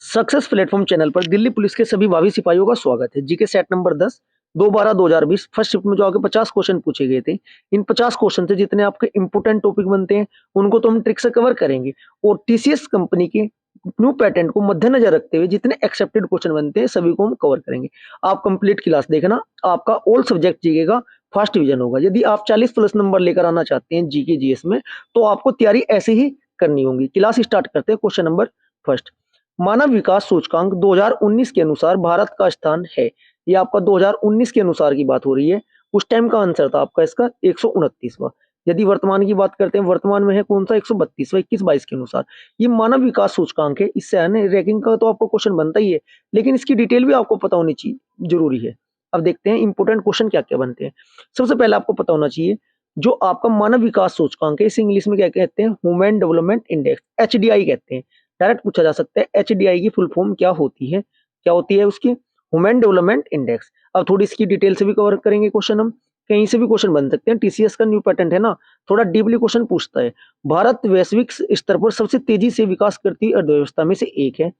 Success platform channel पर Delhi police के सभी भावी सिपाहियों का स्वागत है। GK set number 10 2/12/2020 first shift में जो आगे 50 क्वेश्चन पूछे गए थे, इन 50 क्वेश्चन से जितने आपके इंपोर्टेंट टॉपिक बनते हैं उनको तो हम ट्रिक से कवर करेंगे और टीसीएस कंपनी के न्यू पैटेंट को मद्देनजर रखते हुए जितने एक्सेप्टेड क्वेश्चन बनते हैं सभी को हम कवर करेंगे। आप कंप्लीट क्लास देखना, आपका ऑल सब्जेक्ट जीके का फर्स्ट डिवीजन होगा। यदि आप 40 प्लस नंबर लेकर आना चाहते हैं जीके जीएस में तो आपको तैयारी ऐसे ही करनी होगी। क्लास स्टार्ट करते हैं। क्वेश्चन नंबर फर्स्ट, मानव विकास सूचकांक 2019 के अनुसार भारत का स्थान है। ये आपका 2019 के अनुसार की बात हो रही है। उस टाइम का आंसर था आपका इसका 129वां। यदि वर्तमान की बात करते हैं, वर्तमान में है कौन सा 132वां 21-22 के अनुसार। ये मानव विकास सूचकांक है। इससे है ना रैंकिंग का तो आपको क्वेश्चन बनता ही है, लेकिन इसकी डिटेल भी आपको पता होनी चाहिए, जरूरी है। अब देखते हैं इंपोर्टेंट क्वेश्चन क्या क्या बनते हैं। सबसे पहले आपको पता होना चाहिए जो आपका मानव विकास सूचकांक है, इसे इंग्लिश में क्या कहते हैं, ह्यूमन डेवलपमेंट इंडेक्स, एचडीआई कहते हैं। डायरेक्ट पूछा जा सकता है एचडीआई की फुल फॉर्म क्या होती है, क्या होती है उसकी, ह्यूमन डेवलपमेंट इंडेक्स। अब थोड़ी इसकी डिटेल से भी कवर करेंगे क्वेश्चन हम, कहीं से भी क्वेश्चन बन सकते हैं। टीसीएस का न्यू पैटर्न है ना, थोड़ा डीपली क्वेश्चन पूछता है। भारत वैश्विक स्तर पर सबसे तेजी से विकास करती अर्थव्यवस्था में से एक है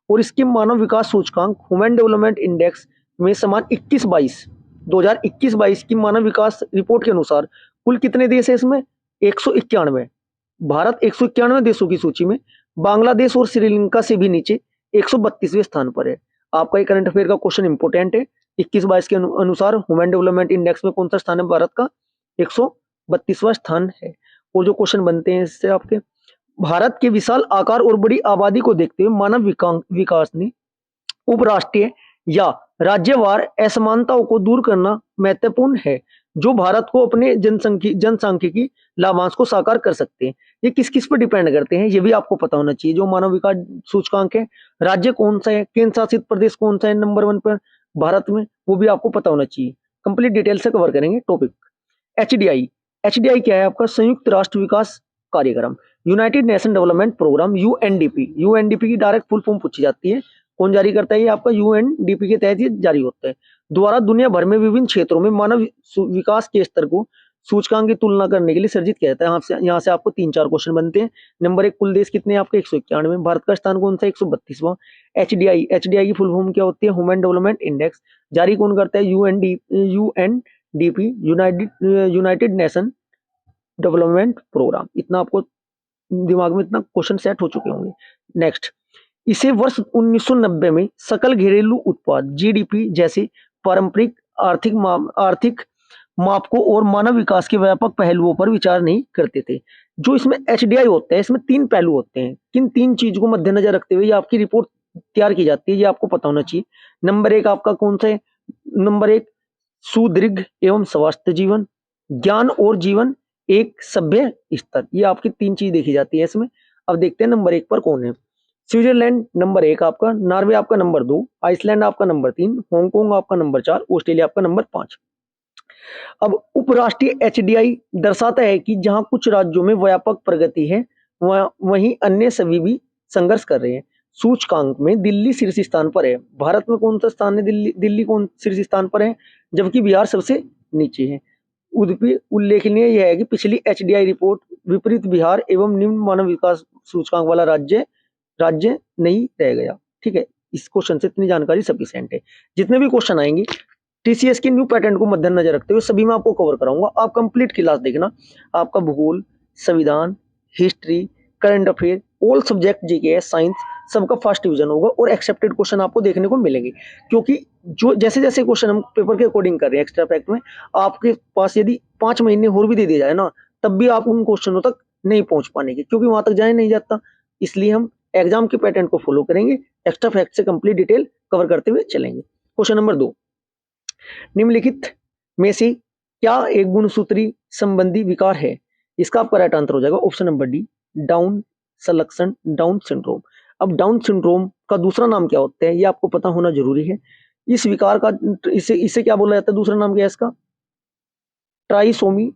और इसके मानव विकास सूचकांक ह्यूमन डेवलपमेंट इंडेक्स में समान 2021-22 की मानव विकास रिपोर्ट के अनुसार कुल कितने देश है इसमें, 191। भारत 191 देशों की सूची में बांग्लादेश और श्रीलंका से भी नीचे 132वें स्थान पर है। आपका ये करंट अफेयर का क्वेश्चन इंपोर्टेंट है। 21-22 के अनुसार ह्यूमन डेवलपमेंट इंडेक्स में कौन सा स्थान है भारत का, 132वां स्थान है। और जो क्वेश्चन बनते हैं इससे आपके, भारत के विशाल आकार और बड़ी आबादी को देखते हुए मानव विकास ने उपराष्ट्रीय या राज्यवार असमानताओं को दूर करना महत्वपूर्ण है जो भारत को अपने जनसांख्यिकी लाभांश को साकार कर सकते हैं। ये किस किस पर डिपेंड करते हैं ये भी आपको पता होना चाहिए। जो मानव विकास सूचकांक है, राज्य कौन सा है, केंद्र शासित प्रदेश कौन सा है नंबर 1 पर भारत में, वो भी आपको पता होना चाहिए। कंप्लीट डिटेल से कवर करेंगे टॉपिक। एचडीआई, एचडीआई क्या है आपका, संयुक्त राष्ट्र विकास कार्यक्रम, United Nation Development Programme, UNDP. UNDP की डायरेक्ट फुल फॉर्म पूछी जाती है। कौन जारी करता है, ये आपका यूएनडीपी के तहत ये जारी होता है। द्वारा दुनिया भर में विभिन्न क्षेत्रों में मानव विकास के स्तर को सूचकांक की तुलना करने के लिए सर्जित किया जाता है। यहाँ से आपको 3-4 क्वेश्चन बनते हैं। नंबर 1, कुल देश कितने हैं आपके, 191। भारत का स्थान कौन सा, 132वां। एचडीआई, एचडीआई की फुल फॉर्म क्या होती है, ह्यूमन डेवलपमेंट इंडेक्स। जारी कौन करता है, UNDP, United Nation Development Programme. इतना आपको दिमाग में इतना क्वेश्चन सेट हो चुके होंगे। नेक्स्ट, इसे वर्ष 1990 में सकल घरेलू उत्पाद जीडीपी जैसे पारंपरिक आर्थिक मापकों और मानव विकास के व्यापक पहलुओं पर विचार नहीं करते थे। जो इसमें एचडीआई होता है, इसमें 3 पहलू होते हैं। किन 3 चीज को मद्देनजर रखते हुए ये आपकी रिपोर्ट तैयार की जाती है, ये आपको पता होना चाहिए। नंबर 1 आपका कौन सा है, नंबर 1 सुदृढ़ एवं स्वस्थ जीवन, ज्ञान और जीवन एक सभ्य स्तर। ये आपकी 3 चीज देखी जाती है इसमें। अब देखते हैं नंबर 1 पर कौन है। स्विट्जरलैंड नंबर 1 आपका, नॉर्वे आपका नंबर 2, आइसलैंड आपका नंबर 3, हांगकांग आपका नंबर 4, ऑस्ट्रेलिया आपका नंबर 5। अब उपराष्ट्रीय एचडीआई दर्शाता है कि जहां कुछ राज्यों में व्यापक प्रगति है वहीं अन्य सभी भी संघर्ष कर रहे हैं। सूचकांक में दिल्ली शीर्ष स्थान पर है। भारत में कौन सा स्थान है, दिल्ली कौन शीर्ष स्थान पर है, जबकि बिहार सबसे नीचे है। उल्लेखनीय यह है कि पिछली एचडीआई रिपोर्ट विपरीत बिहार एवं निम्न मानव विकास सूचकांक वाला राज्य नहीं रह गया। ठीक है, इस क्वेश्चन से इतनी जानकारी सफिशिएंट है। जितने भी क्वेश्चन आएंगे टीसीएस के न्यू पैटर्न को मद्देनजर रखते हुए सभी में आपको कवर कराऊंगा। आप कंप्लीट क्लास देखना। आपका भूगोल, संविधान, history, current affair, all subject GK, science, सबका फर्स्ट डिवीजन होगा और एक्सेप्टेड क्वेश्चन आपको देखने को मिलेंगे। क्योंकि जो जैसे जैसे क्वेश्चन हम पेपर के अकॉर्डिंग कर रहे हैं एक्स्ट्रा फैक्ट में, आपके पास यदि 5 महीने और भी दे दिया जाए ना, तब भी आप उन क्वेश्चनों तक नहीं पहुंच पाएंगे, क्योंकि वहां तक जाए नहीं जाता। इसलिए हम एग्जाम के पैटर्न को फॉलो करेंगे, एक्स्ट्रा फैक्ट से कंप्लीट डिटेल कवर करते हुए चलेंगे। क्वेश्चन नंबर 2, निम्नलिखित में से क्या एक गुणसूत्री संबंधी विकार है। इसका आपका राइट आंसर हो जाएगा option number D, down selection down syndrome. अब डाउन सिंड्रोम का दूसरा नाम क्या होता है ये आपको पता होना जरूरी है। इस विकार का इसे क्या बोला जाता है, दूसरा नाम क्या है इसका, ट्राइसोमी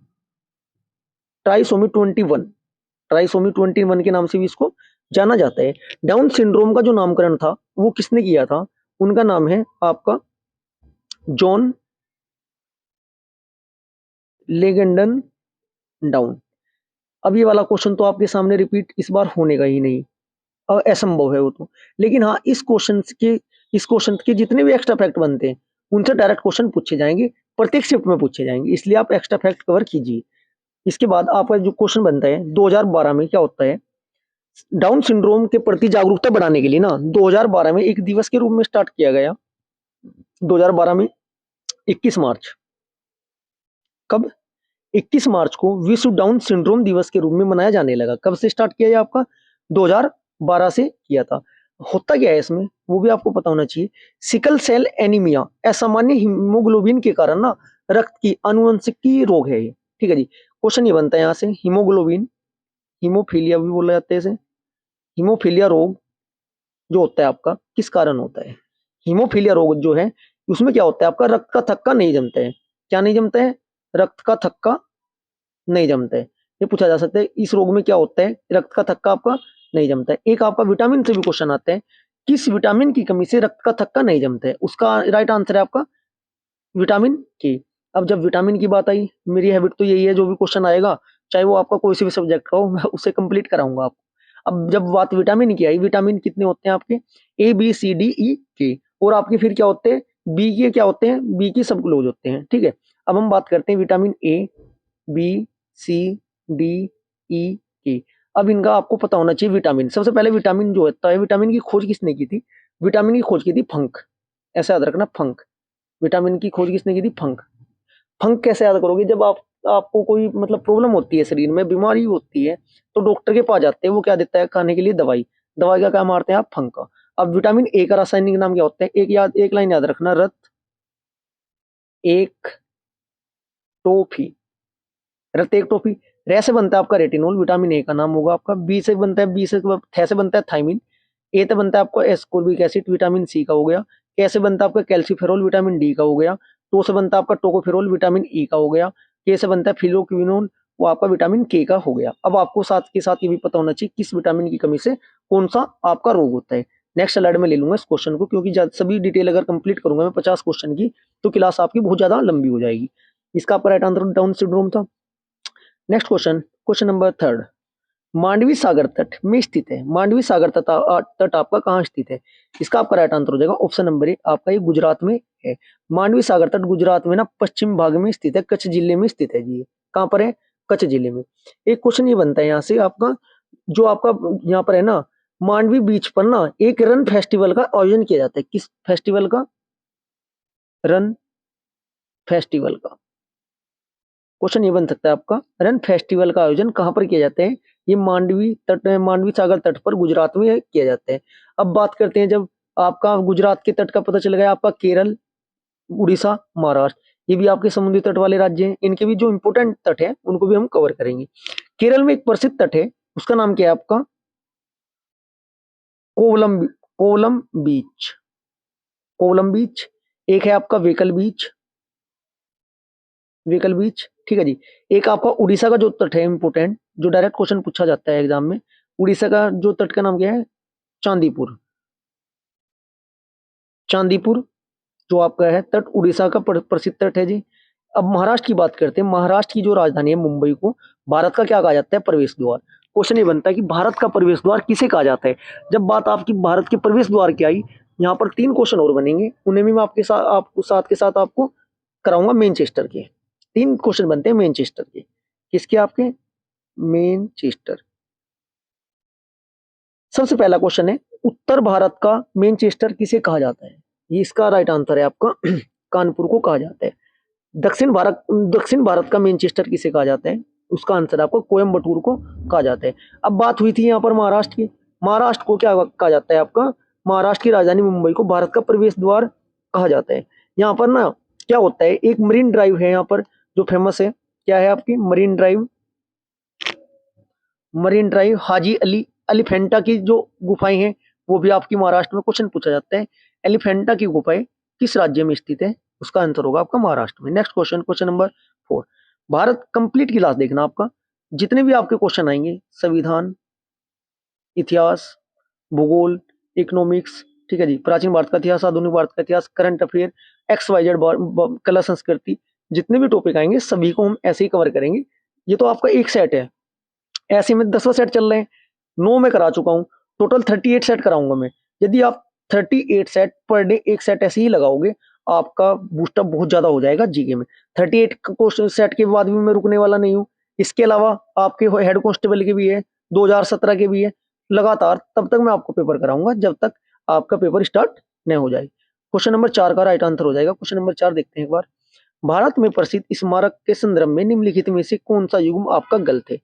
ट्राइसोमी 21, ट्राइसोमी 21 के नाम से भी इसको जाना जाता है। डाउन सिंड्रोम का जो नामकरण था वो किसने किया था, उनका नाम है आपका जॉन लेगेंडन डाउन। अब ये वाला क्वेश्चन तो आपके सामने रिपीट इस बार होने का ही नहीं, असंभव है वो तो। लेकिन हाँ, इस क्वेश्चन के जितने भी एक्स्ट्रा फैक्ट बनते हैं उनसे डायरेक्ट क्वेश्चन पूछे जाएंगे, प्रत्येक शिफ्ट में पूछे जाएंगे, इसलिए आप एक्स्ट्रा फैक्ट कवर कीजिए। इसके बाद आपका जो क्वेश्चन बनता है 2012 में क्या होता है, डाउन सिंड्रोम के प्रति जागरूकता बढ़ाने के लिए ना 2012 में एक दिवस के रूप में स्टार्ट किया गया। 2012 में 21 मार्च, कब, 21 मार्च को विश्व डाउन सिंड्रोम दिवस के रूप में मनाया जाने लगा। कब से स्टार्ट किया है आपका, 2012 से किया था। होता क्या है इसमें वो भी आपको पता होना चाहिए। सिकल सेल एनीमिया, असामान्य हीमोग्लोबिन के कारण ना रक्त की आनुवंशिकी रोग है ये, ठीक है जी। क्वेश्चन ये बनता है यहाँ से, हीमोग्लोबिन, हीमोफीलिया भी बोला जाता है इसे, हीमोफीलिया रोग जो होता है आपका किस कारण होता है। हीमोफीलिया रोग जो है उसमें क्या होता है, आपका रक्त का थक्का नहीं जमता है। क्या नहीं जमता है, रक्त का थक्का नहीं जमता है। ये पूछा जा सकता है इस रोग में क्या होता है, रक्त का थक्का आपका नहीं जमता है। एक आपका विटामिन से भी क्वेश्चन आता है, किस विटामिन की कमी से रक्त का थक्का नहीं जमता है, उसका राइट आंसर है आपका विटामिन के। अब जब विटामिन की बात आई, मेरी हैबिट तो यही है, जो भी क्वेश्चन आएगा चाहे वो आपका कोई सी भी सब्जेक्ट का हो, मैं उसे कंप्लीट कराऊंगा आपको। अब जब बात विटामिन की आई, विटामिन कितने होते हैं आपके, ए बी सी डी ई के, और आपके फिर क्या होते हैं, बी के क्या होते हैं, बी के सब क्लोज होते हैं, ठीक है। अब हम बात करते हैं vitamin A, B, C, D, E, के। अब इनका आपको पता होना चाहिए विटामिन। सबसे पहले विटामिन जो होता है, विटामिन की खोज किसने की थी, विटामिन की खोज की थी फंक, ऐसा याद रखना फंक। विटामिन की खोज किसने की थी, फंक। फंक कैसे याद करोगे, जब आपको कोई मतलब प्रॉब्लम होती है, शरीर में बीमारी होती है, तो डॉक्टर के पास जाते हैं, वो क्या देता है खाने के लिए, दवाई। दवाई का क्या मारते हैं आप, फंक का। अब विटामिन ए का रासायनिक नाम क्या होता है, एक लाइन याद रखना, रत एक टोफी, रत एक टोफी। रे से बनता है आपका रेटिनोल, विटामिन ए का नाम होगा आपका। बी से बनता है, बी से थे से बनता है थायमिन। ए से बनता है आपका एस्कोर्बिक एसिड, विटामिन सी का हो गया। के से बनता है आपका कैल्सीफेरोल, विटामिन डी का हो गया। टो से बनता है आपका टोकोफेरोल, विटामिन ई का हो गया। के से बनता है फिलोक्विनोल, वो आपका विटामिन के का हो गया। अब आपको साथ के साथ ये भी पता होना चाहिए किस विटामिन की कमी से कौन सा आपका रोग होता है। नेक्स्ट स्लाइड में ले लूंगा इस क्वेश्चन को, क्योंकि सभी डिटेल अगर कंप्लीट करूंगा मैं 50 क्वेश्चन की, तो क्लास आपकी बहुत ज्यादा लंबी हो जाएगी। इसका आपका राइट आंसर डाउन सिंड्रोम था। Next question, question number 3, Mandvi सागर तट में स्थित है। मांडवी सागर तट आपका कहाँ स्थित है, इसका आपका राइट आंसर हो जाएगा ऑप्शन नंबर ए, आपका ये गुजरात में है। मांडवी सागर तट गुजरात में ना पश्चिम भाग में स्थित है, कच्छ जिले में स्थित है जी। कहाँ पर है, कच्छ जिले में। एक क्वेश्चन ये बनता है यहाँ से आपका, जो आपका यहाँ पर है ना, मांडवी बीच पर ना एक रन फेस्टिवल का आयोजन किया जाता है। किस फेस्टिवल का, रन फेस्टिवल का। क्वेश्चन ये बन सकता है आपका, रन फेस्टिवल का आयोजन कहाँ पर किया जाता है, ये मांडवी सागर तट पर गुजरात में किया जाता है। अब बात करते हैं, जब आपका गुजरात के तट का पता चल गया, आपका केरल, उड़ीसा, महाराष्ट्र, ये भी आपके समुद्री तट वाले राज्य हैं। इनके भी जो इंपोर्टेंट तट है उनको भी हम कवर करेंगे। केरल में एक प्रसिद्ध तट है, उसका नाम क्या है आपका, कोवलम, कोवलम बीच, कोवलम बीच। एक है आपका वेकल बीच, वेकल बीच, ठीक है जी। एक आपका उड़ीसा का जो तट है इंपोर्टेंट, जो डायरेक्ट क्वेश्चन पूछा जाता है एग्जाम में, उड़ीसा का जो तट का नाम क्या है, चांदीपुर, चांदीपुर जो आपका है तट उड़ीसा का प्रसिद्ध तट है जी। अब महाराष्ट्र की बात करते हैं। महाराष्ट्र की जो राजधानी है मुंबई को भारत का क्या कहा जाता है, प्रवेश द्वार। क्वेश्चन ये बनता है कि भारत का प्रवेश द्वार किसे कहा जाता है। जब बात आपकी भारत के प्रवेश द्वार की आई, यहाँ पर 3 क्वेश्चन और बनेंगे, उन्हें भी मैं आपके साथ आपको कराऊंगा मैनचेस्टर के। 3 क्वेश्चन बनते हैं मैनचेस्टर के, किसके आपके, मैनचेस्टर। सबसे पहला क्वेश्चन है, उत्तर भारत का मैनचेस्टर किसे कहा जाता है, ये इसका राइट आंसर है आपका कानपुर को कहा जाता है। दक्षिण भारत का मैनचेस्टर किसे कहा जाता है, उसका आंसर आपको कोयम्बटूर को कहा जाता है। अब बात हुई थी यहाँ पर महाराष्ट्र की, महाराष्ट्र को क्या कहा जाता है आपका, महाराष्ट्र की राजधानी मुंबई को भारत का प्रवेश द्वार कहा जाता है। यहाँ पर ना क्या होता है, एक मरीन ड्राइव है यहाँ पर जो फेमस है, क्या है आपकी, marine drive, marine drive. Haji Ali Elephanta की जो गुफाएं हैं वो भी आपकी महाराष्ट्र में क्वेश्चन पूछा जाता है। एलिफेंटा की गुफाएं किस राज्य में स्थित है, उसका आंसर होगा आपका महाराष्ट्र में। Next question, question number 4, Bharat complete class देखना आपका, जितने भी आपके क्वेश्चन आएंगे, संविधान, इतिहास, भूगोल, इकोनॉमिक्स, ठीक है जी, प्राचीन भारत का इतिहास, आधुनिक भारत का इतिहास, करंट अफेयर, XYZ कला संस्कृति, जितने भी टॉपिक आएंगे सभी को हम ऐसे ही कवर करेंगे। ये तो आपका एक सेट है, ऐसे में 10वां सेट चल रहे हैं, 9 में करा चुका हूँ, टोटल 38 सेट कराऊंगा मैं। यदि आप 38 सेट पर डे एक सेट ऐसे ही लगाओगे, आपका बूस्टअप बहुत ज्यादा हो जाएगा जीके में। 38 क्वेश्चन सेट के बाद भी मैं रुकने वाला नहीं हूँ। इसके अलावा आपके हेड कांस्टेबल के भी है, 2017 के भी है, लगातार तब तक मैं आपको पेपर कराऊंगा जब तक आपका पेपर स्टार्ट नहीं हो जाए। क्वेश्चन नंबर 4 का राइट आंसर हो जाएगा। क्वेश्चन नंबर 4 देखते हैं एक बार। भारत में प्रसिद्ध स्मारक के संदर्भ में निम्नलिखित में से कौन सा युग्म आपका गलत है?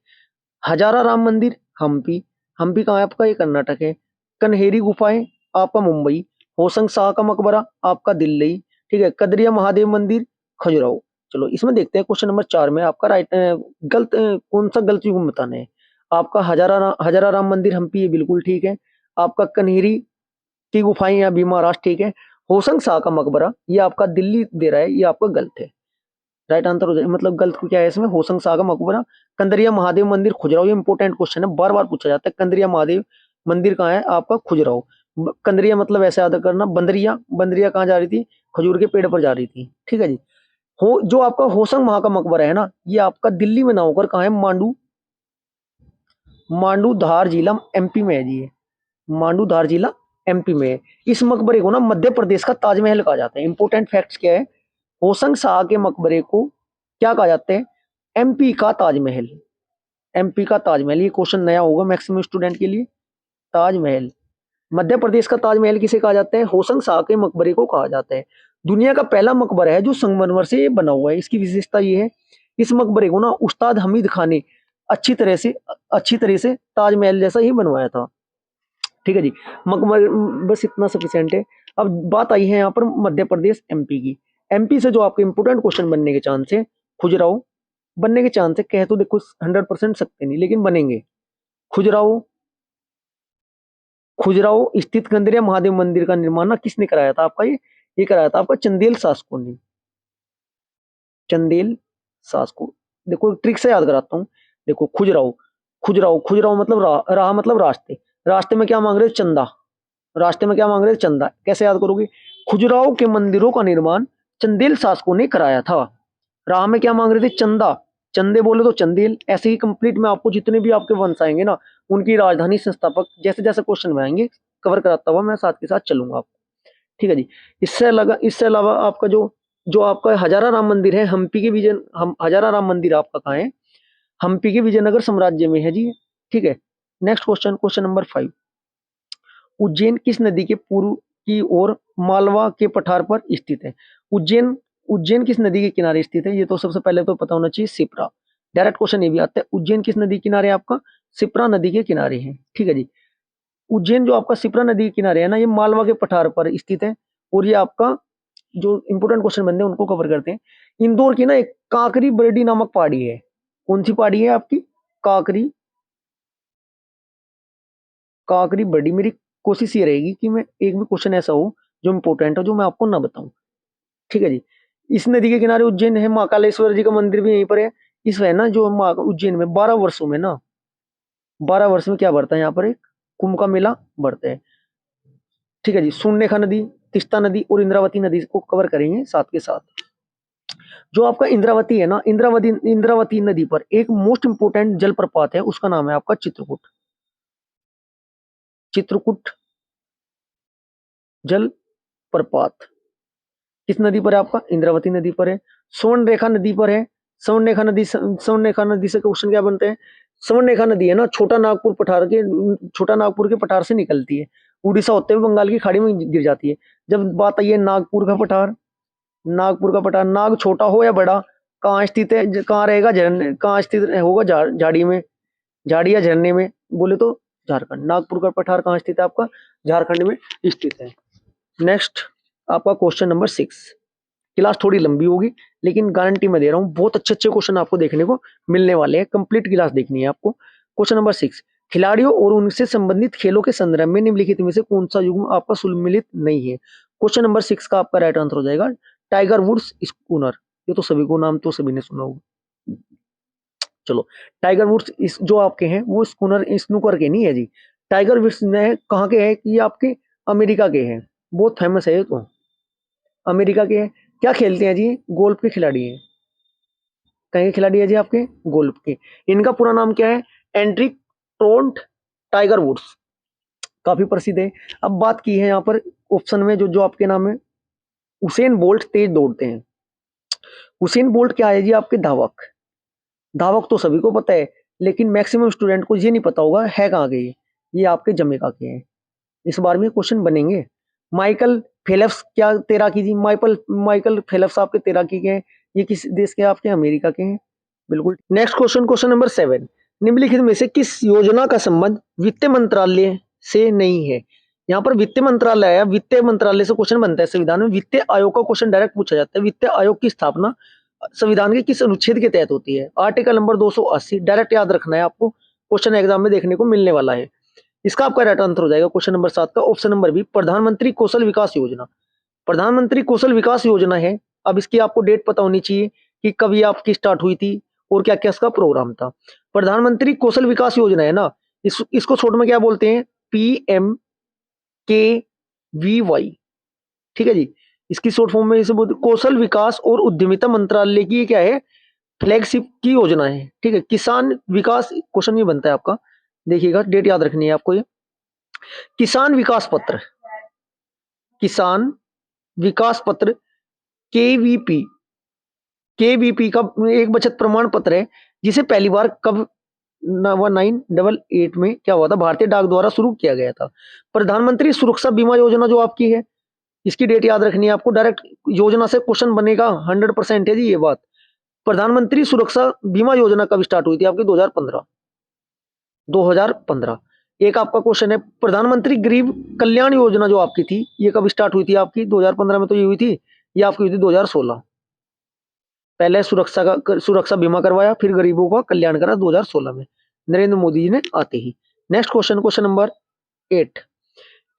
हजारा राम मंदिर, हम्पी। हम्पी कहाँ है आपका? ये कर्नाटक है। कन्हेरी गुफाएं आपका मुंबई। होशंग शाह का मकबरा आपका दिल्ली। ठीक है। कदरिया महादेव मंदिर खजुराहो। चलो इसमें देखते हैं क्वेश्चन नंबर 4 में आपका गलत कौन सा गलत युग्म बताना है। आपका हजारा राम मंदिर हम्पी, ये बिल्कुल ठीक है। आपका कन्हेरी की गुफाएं या भी महाराष्ट्र ठीक है। होशंग शाह का मकबरा ये आपका दिल्ली दे रहा है, ये आपका गलत है। राइट आंसर हो जाए, मतलब गलत को क्या है इसमें? होशंग शाह का मकबरा। कंदरिया महादेव मंदिर खुजराहो, ये इंपॉर्टेंट क्वेश्चन है, बार बार पूछा जाता है। कंदरिया महादेव मंदिर कहाँ है आपका? खुजराहो। कंदरिया मतलब ऐसे याद करना, बंदरिया, बंदरिया कहाँ जा रही थी? खजूर के पेड़ पर जा रही थी। ठीक है जी। हो जो आपका होशंग महा का मकबरा है ना, ये आपका दिल्ली में ना होकर कहाँ है? मांडू, मांडू धार जिला एमपी में है जी ये। मांडू धार जिला एमपी में है। इस मकबरे को ना मध्य प्रदेश का ताजमहल कहा जाता है। इंपॉर्टेंट फैक्ट्स क्या है? होशंग शाह के मकबरे को क्या कहा जाता है? एमपी का ताजमहल। एमपी का ताजमहल, ये क्वेश्चन नया होगा मैक्सिमम स्टूडेंट के लिए। ताजमहल, मध्य प्रदेश का ताजमहल किसे कहा जाता है? होशंग शाह के मकबरे को कहा जाता है। दुनिया का पहला मकबरा है जो संगमरमर से बना हुआ है। इसकी विशेषता ये है, इस मकबरे को ना उस्ताद हमीद खान ने अच्छी तरह से ताजमहल जैसा ही बनवाया था। ठीक है जी। मकबर, बस इतना सफिशियंट है। अब बात आई है यहाँ पर मध्य प्रदेश एमपी की। एमपी से जो आपके इंपोर्टेंट क्वेश्चन बनने के चांस है, खुजराहो बनने के चांस है। कह तो देखो 100% सकते नहीं, लेकिन बनेंगे। खुजराहो, खुजराहो स्थित कंदरिया महादेव मंदिर का निर्माण ना किसने कराया था आपका? ये कराया था आपका चंदेल शासकों ने। चंदेल शासकों। देखो ट्रिक से याद कराता हूँ। देखो खुजराहो, खुजराहो मतलब राह मतलब रास्ते। रास्ते में क्या मांग रहे हो? चंदा। रास्ते में क्या मांग रहे थे? चंदा। कैसे याद करोगे? खुजराहो के मंदिरों का निर्माण चंदेल शासकों ने कराया था। राह में क्या मांग रहे थे? चंदा। चंदे बोले तो चंदेल। ऐसे ही कंप्लीट में आपको जितने भी आपके वंश आएंगे ना, उनकी राजधानी संस्थापक जैसे जैसे क्वेश्चन में आएंगे कवर कराता हुआ मैं साथ के साथ चलूंगा आपको। ठीक है जी। इससे अलावा आपका जो जो आपका हजारा राम मंदिर है, हम्पी के विजय हम हजारा राम मंदिर आपका कहाँ है? हम्पी के विजयनगर साम्राज्य में है जी। ठीक है। Next question, question number 5। Ujjain किस नदी के पूर्व की ओर मालवा के पठार पर स्थित है? उज्जैन, उज्जैन किस नदी के किनारे स्थित है? ये तो सबसे पहले तो पता होना चाहिए, सिप्रा। डायरेक्ट क्वेश्चन ये भी आता है, उज्जैन किस नदी के किनारे है आपका? सिप्रा नदी के किनारे है। ठीक है जी। उज्जैन जो आपका सिप्रा नदी के किनारे है ना, ये मालवा के पठार पर स्थित है। और ये आपका जो इंपोर्टेंट क्वेश्चन बनते हैं उनको कवर करते हैं। इंदौर की ना एक काकरी बरडी नामक पहाड़ी है। कौन सी पहाड़ी है आपकी? काकरी, काकरी बरडी। मेरी कोशिश ये रहेगी कि मैं एक भी क्वेश्चन ऐसा हो जो इंपॉर्टेंट हो जो मैं आपको ना बताऊं। ठीक है जी। इस नदी के किनारे उज्जैन है, महाकालेश्वर जी का मंदिर भी यहीं पर है। इस है ना जो उज्जैन में 12 वर्षों में ना, 12 वर्ष में क्या बढ़ता है यहाँ पर? एक कुंभ का मेला बढ़ता है। ठीक है जी। सुर्णरेखा नदी, तिस्ता नदी और इंद्रावती नदी को कवर करेंगे साथ के साथ। जो आपका इंद्रावती है ना, इंद्रावती नदी पर एक मोस्ट इंपोर्टेंट जलप्रपात है, उसका नाम है आपका चित्रकूट। चित्रकूट जल प्रपात किस नदी पर है आपका? इंद्रावती नदी पर है। स्वर्णरेखा नदी पर है। स्वर्णरेखा नदी से क्वेश्चन क्या बनते हैं? स्वर्णरेखा नदी है ना, छोटा नागपुर के पठार से निकलती है, उड़ीसा होते हुए बंगाल की खाड़ी में गिर जाती है। जब बात आई है नागपुर का पठार, नागपुर का पठार, नाग छोटा हो या बड़ा, कहाँ स्थित है? कहाँ रहेगा? झरने, कहाँ स्थित होगा? झाड़ी में, झाड़ी या झरने में बोले तो झारखंड। नागपुर का पठार कहाँ स्थित है आपका? झारखंड में स्थित है। नेक्स्ट आपका क्वेश्चन नंबर 6। क्लास थोड़ी लंबी होगी, लेकिन गारंटी मैं दे रहा हूँ बहुत अच्छे अच्छे क्वेश्चन आपको देखने को मिलने वाले हैं। कंप्लीट क्लास देखनी है आपको। Question number 6। खिलाड़ियों और उनसे संबंधित खेलों के संदर्भ में निम्नलिखित में से कौन सा युग्म आपका सुमिलित नहीं है? क्वेश्चन नंबर 6 का आपका राइट आंसर हो जाएगा टाइगर वुड्स स्कूनर। ये तो सभी को नाम तो सभी ने सुना होगा। चलो, टाइगर वुड्स इस जो आपके हैं वो स्कूनर स्नूकर के नहीं है जी। टाइगर वुड्स ने कहाँ के हैं? कि ये आपके अमेरिका के हैं। बहुत फेमस है ये तो, अमेरिका के हैं। क्या खेलते हैं जी? गोल्फ के खिलाड़ी हैं। कहीं के खिलाड़ी है जी आपके? गोल्फ के। इनका पूरा नाम क्या है? Eldrick Tont Tiger Woods. काफी प्रसिद्ध है। अब बात की है यहाँ पर ऑप्शन में जो जो आपके नाम है, उसेन बोल्ट तेज दौड़ते हैं। उसेन बोल्ट क्या है जी? आपके धावक। धावक तो सभी को पता है, लेकिन मैक्सिमम स्टूडेंट को ये नहीं पता होगा है कहाँ के ये आपके जमैका के हैं। इस बार में क्वेश्चन बनेंगे। माइकल फेल्प्स क्या तैराकी जी? माइकल फेल्प्स आपके तैराकी के हैं। ये किस देश के? आपके अमेरिका के हैं। बिल्कुल। नेक्स्ट क्वेश्चन, क्वेश्चन नंबर 7, निम्नलिखित में से किस योजना का संबंध वित्त मंत्रालय से नहीं है? यहाँ पर वित्त मंत्रालय आया, वित्त मंत्रालय से क्वेश्चन बनता है संविधान में। वित्त आयोग का क्वेश्चन डायरेक्ट पूछा जाता है। वित्त आयोग की स्थापना संविधान के किस अनुच्छेद के तहत होती है? Article number 280। डायरेक्ट याद रखना है आपको, क्वेश्चन एग्जाम में देखने को मिलने वाला है। इसका आपका राइट आंसर हो जाएगा क्वेश्चन नंबर 7 का ऑप्शन नंबर बी, प्रधानमंत्री कौशल विकास योजना। प्रधानमंत्री कौशल विकास योजना है। अब इसकी आपको डेट पता होनी चाहिए कि कब ये आपकी स्टार्ट हुई थी और क्या क्या इसका प्रोग्राम था। प्रधानमंत्री कौशल विकास योजना है ना, इसको शॉर्ट में क्या बोलते हैं? PMKVY। ठीक है जी। इसकी शॉर्ट फॉर्म में इसे कौशल विकास और उद्यमिता मंत्रालय की क्या है? फ्लैगशिप की योजना है। ठीक है। किसान विकास क्वेश्चन ये बनता है आपका, देखिएगा डेट याद रखनी है आपको। ये किसान विकास पत्र, किसान विकास पत्र केवीपी, केवीपी का एक बचत प्रमाण पत्र है, जिसे पहली बार कब 1988 में क्या हुआ था? भारतीय डाक द्वारा शुरू किया गया था। प्रधानमंत्री सुरक्षा बीमा योजना जो आपकी है, इसकी डेट याद रखनी है आपको। डायरेक्ट योजना से क्वेश्चन बनेगा 100% है जी ये बात। प्रधानमंत्री सुरक्षा बीमा योजना कब स्टार्ट हुई थी आपकी? 2015। 2015। एक आपका क्वेश्चन है, प्रधानमंत्री गरीब कल्याण योजना जो आपकी थी, ये कब स्टार्ट हुई थी आपकी? 2015 में तो ये हुई थी। ये आपकी हुई थी 2016। पहले सुरक्षा बीमा करवाया, फिर गरीबों का कल्याण करा 2016 में, नरेंद्र मोदी जी ने आते ही। नेक्स्ट क्वेश्चन, क्वेश्चन नंबर 8,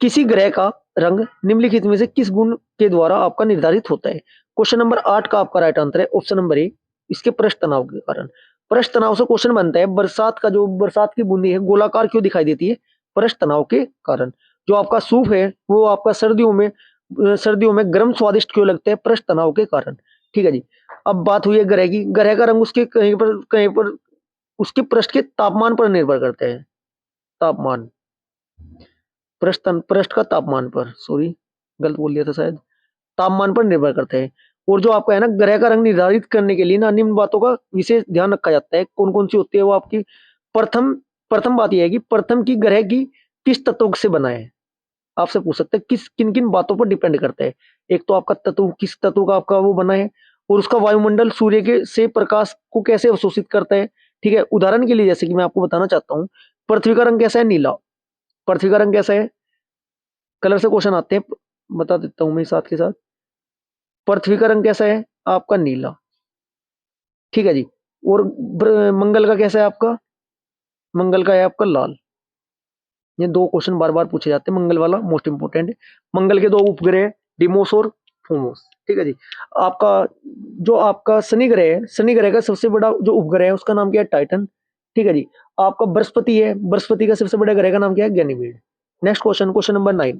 किसी ग्रह का रंग निम्नलिखित में से किस गुण के द्वारा आपका निर्धारित होता है? क्वेश्चन नंबर 8 का आपका राइट आंसर है ऑप्शन नंबर ए, इसके पृष्ठ तनाव के कारण। पृष्ठ तनाव से क्वेश्चन बनता है, बरसात का जो बरसात की बूंदी है गोलाकार क्यों दिखाई देती है? पृष्ठ तनाव के कारण। जो आपका सूप है वो आपका सर्दियों में गर्म स्वादिष्ट क्यों लगता है? पृष्ठ तनाव के कारण। ठीक है जी। अब बात हुई है ग्रह की। ग्रह का रंग उसके कहीं पर उसके पृष्ठ के तापमान पर निर्भर करता है। तापमान, पृष्ठ का तापमान पर, सॉरी गलत बोल दिया था शायद, तापमान पर निर्भर करता है। और जो आपका है ना, ग्रह का रंग निर्धारित करने के लिए ना निम्न बातों का विशेष ध्यान रखा जाता है। कौन कौन सी होती है वो आपकी? प्रथम प्रथम बात यह है कि प्रथम की ग्रह की किस तत्व से बना है? आपसे पूछ सकते हैं किस किन किन बातों पर डिपेंड करता है। एक तो आपका तत्व, किस तत्व का आपका वो बना है, और उसका वायुमंडल सूर्य के से प्रकाश को कैसे अवशोषित करता है। ठीक है। उदाहरण के लिए जैसे कि मैं आपको बताना चाहता हूँ, पृथ्वी का रंग कैसा है? नीला। पृथ्वी का रंग कैसा है? कलर से क्वेश्चन आते हैं, बता देता हूं मैं साथ के साथ। पृथ्वी का रंग कैसा है आपका? नीला। ठीक है जी। और मंगल का कैसा है आपका? मंगल का है आपका लाल। ये दो क्वेश्चन बार बार पूछे जाते हैं, मंगल वाला मोस्ट इंपोर्टेंट है। मंगल के दो उपग्रह डिमोस और फोमोस। ठीक है जी। आपका जो आपका शनि ग्रह है, शनि ग्रह का सबसे बड़ा जो उपग्रह है उसका नाम क्या है? टाइटन। ठीक है जी। आपका बृहस्पति है, बृहस्पति का सबसे बड़ा ग्रह का नाम क्या है? Ganymede. Next question, question number 9,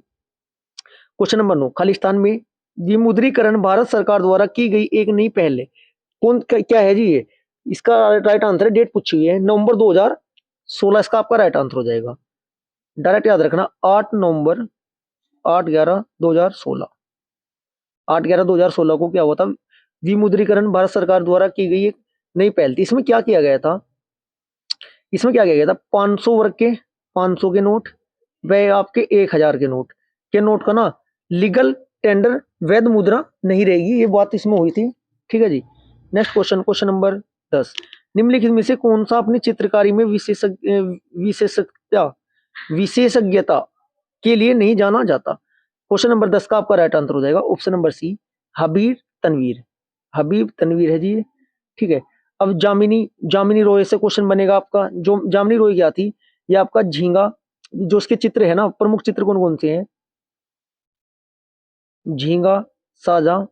question number 9, Khalistan में विमुद्रीकरण भारत सरकार द्वारा की गई एक नई पहल है। क्या है जी ये? इसका राइट आंसर है, डेट पूछी हुई है, नवंबर 2016 इसका आपका राइट आंसर हो जाएगा। डायरेक्ट याद रखना, 8 नवंबर 8/11/2016। 8/11/2016 को क्या हुआ था? विमुद्रीकरण भारत सरकार द्वारा की गई एक नई पहल थी। इसमें क्या किया गया था? इसमें क्या किया गया था? 500 वर्ग के 500 के नोट, वह आपके 1000 के नोट का ना लीगल टेंडर वैध मुद्रा नहीं रहेगी, ये बात इसमें हुई थी। ठीक है जी। नेक्स्ट क्वेश्चन, क्वेश्चन नंबर 10, निम्नलिखित में से कौन सा अपनी चित्रकारी में विशेषज्ञता के लिए नहीं जाना जाता? क्वेश्चन नंबर 10 का आपका राइट आंसर हो जाएगा ऑप्शन नंबर सी, हबीब तनवीर। हबीब तनवीर है जी ये। ठीक है। अब जामिनी रॉय से क्वेश्चन बनेगा आपका। जो जामिनी रॉय क्या थी? ये आपका झींगा, जो उसके चित्र है ना, प्रमुख चित्र कौन कौन से हैं? झींगा साझा,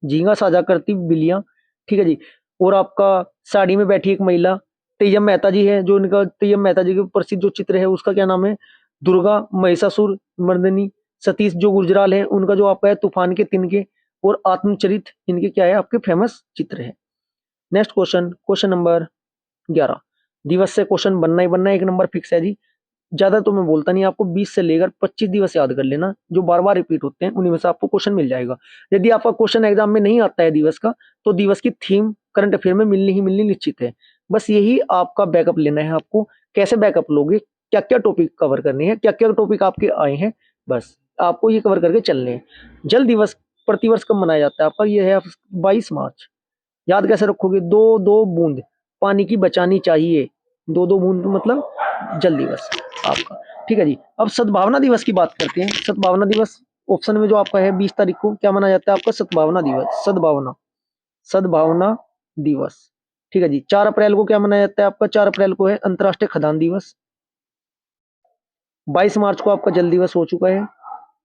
झींगा साझा करती बिल्लियां। ठीक है जी। और आपका साड़ी में बैठी एक महिला, तेयम मेहता जी है, जो उनका तेयम मेहता जी के प्रसिद्ध जो चित्र है उसका क्या नाम है? दुर्गा महिषासुर मर्दिनी। सतीश जो गुजराल है उनका जो आपका है तूफान के तिनके और आत्मचरित, इनके क्या है आपके फेमस चित्र है। नेक्स्ट क्वेश्चन, क्वेश्चन नंबर 11, दिवस से क्वेश्चन बनना ही बनना है, एक नंबर फिक्स है जी। ज्यादा तो मैं बोलता नहीं आपको, 20 से लेकर 25 दिवस याद कर लेना, जो बार बार रिपीट होते हैं उन्हीं में से आपको क्वेश्चन मिल जाएगा। यदि आपका क्वेश्चन एग्जाम में नहीं आता है दिवस का, तो दिवस की थीम करंट अफेयर में मिलनी ही मिलनी निश्चित है। बस यही आपका बैकअप लेना है आपको। कैसे बैकअप लोगे, क्या क्या टॉपिक कवर करने हैं, क्या क्या टॉपिक आपके आए हैं, बस आपको ये कवर करके चलने हैं। जल दिवस प्रतिवर्ष कब मनाया जाता है आपका, ये है 22 मार्च। याद कैसे रखोगे, दो दो बूंद पानी की बचानी चाहिए, दो दो बूंद मतलब जल दिवस आपका। ठीक है जी, अब सद्भावना दिवस की बात करते हैं। सद्भावना दिवस ऑप्शन में जो आपका है 20 तारीख को क्या मनाया जाता है आपका, सद्भावना दिवस, सद्भावना, सद्भावना दिवस। ठीक है जी, 4 अप्रैल को क्या मनाया जाता है आपका, 4 अप्रैल को है अंतर्राष्ट्रीय खदान दिवस। 22 मार्च को आपका जल दिवस हो चुका है।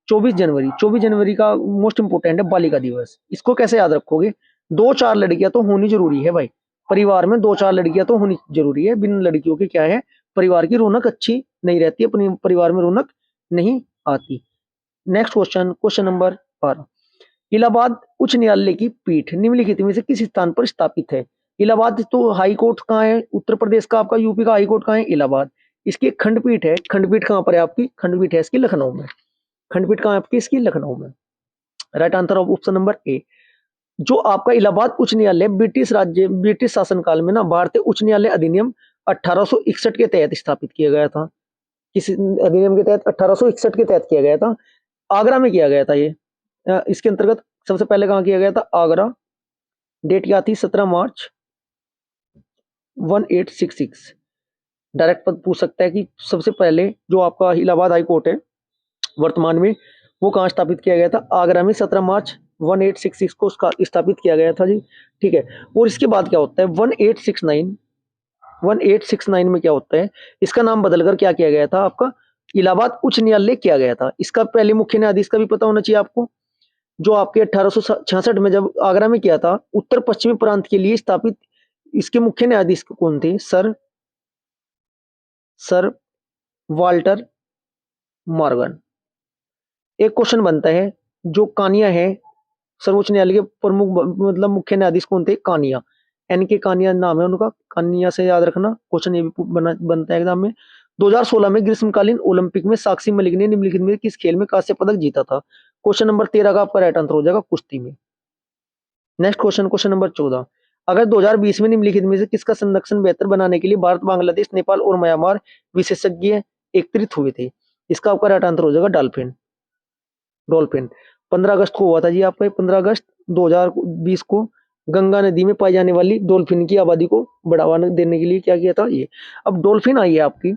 24 जनवरी, 24 जनवरी का मोस्ट इंपोर्टेंट है बालिका दिवस। इसको कैसे याद रखोगे, 2-4 लड़कियां तो होनी जरूरी है भाई, परिवार में 2-4 लड़कियां तो होनी जरूरी है। बिन लड़कियों के क्या है, परिवार की रौनक अच्छी नहीं रहती, अपनी परिवार में रौनक नहीं आती। Next question, question number 12। Allahabad उच्च न्यायालय की पीठ निम्नलिखित में से किस स्थान पर स्थापित है। इलाहाबाद तो हाई कोर्ट कहाँ है, उत्तर प्रदेश का आपका, यूपी का हाई कोर्ट कहाँ है, इलाहाबाद। इसकी एक खंडपीठ है, खंडपीठ कहाँ पर है आपकी, खंडपीठ है इसकी लखनऊ में। खंडपीठ कहाँ है आपकी इसकी, लखनऊ में। Right answer of option number A. जो आपका इलाहाबाद उच्च न्यायालय ब्रिटिश राज्य, ब्रिटिश शासनकाल में ना भारतीय उच्च न्यायालय अधिनियम 1861 के तहत स्थापित किया गया था। किस अधिनियम के तहत, 1861 के तहत किया गया था। आगरा में किया गया था ये। इसके अंतर्गत सबसे पहले कहाँ किया गया था, आगरा। डेट क्या थी, 17 मार्च 1866। डायरेक्ट पद पूछ सकता है कि सबसे पहले जो आपका इलाहाबाद हाई कोर्ट है वर्तमान में, वो कहाँ स्थापित किया गया था, आगरा में 17 मार्च 1866 को उसका स्थापित किया गया था जी। ठीक है, और इसके बाद क्या होता है 1869 में क्या होता है, इसका नाम बदलकर क्या किया गया था आपका, इलाहाबाद उच्च न्यायालय किया गया था। इसका पहले मुख्य न्यायाधीश का भी पता होना चाहिए आपको, जो आपके 1866 में जब आगरा में किया था, उत्तर पश्चिमी प्रांत के लिए स्थापित। इसके मुख्य न्यायाधीश कौन थे, सर सर वाल्टर मॉर्गन। एक क्वेश्चन बनता है, जो कानिया है सर्वोच्च न्यायालय के प्रमुख मतलब मुख्य न्यायाधीश कौन थे, कानिया, एन के कानिया नाम है उनका, कानिया से याद रखना, क्वेश्चन ये भी बनता है एग्जाम में। 2016 में ग्रीष्मकालीन ओलंपिक में साक्षी मलिक ने निम्नलिखित में किस खेल में कांस्य पदक जीता था। क्वेश्चन नंबर 13 का आपका राइट आंसर हो जाएगा कुश्ती में। Next question, question number 14। अगर 2020 में निम्नलिखित में से किसका संरक्षण बेहतर बनाने के लिए भारत, बांग्लादेश, नेपाल और म्यांमार विशेषज्ञ एकत्रित हुए थे, इसका आपका राइट आंसर हो जाएगा डॉल्फिन, डॉल्फिन। 15 अगस्त को हुआ था जी आपका, 15 अगस्त 2020 को गंगा नदी में पाई जाने वाली डॉल्फिन की आबादी को बढ़ावा देने के लिए क्या किया था ये। अब डॉल्फिन आई है आपकी,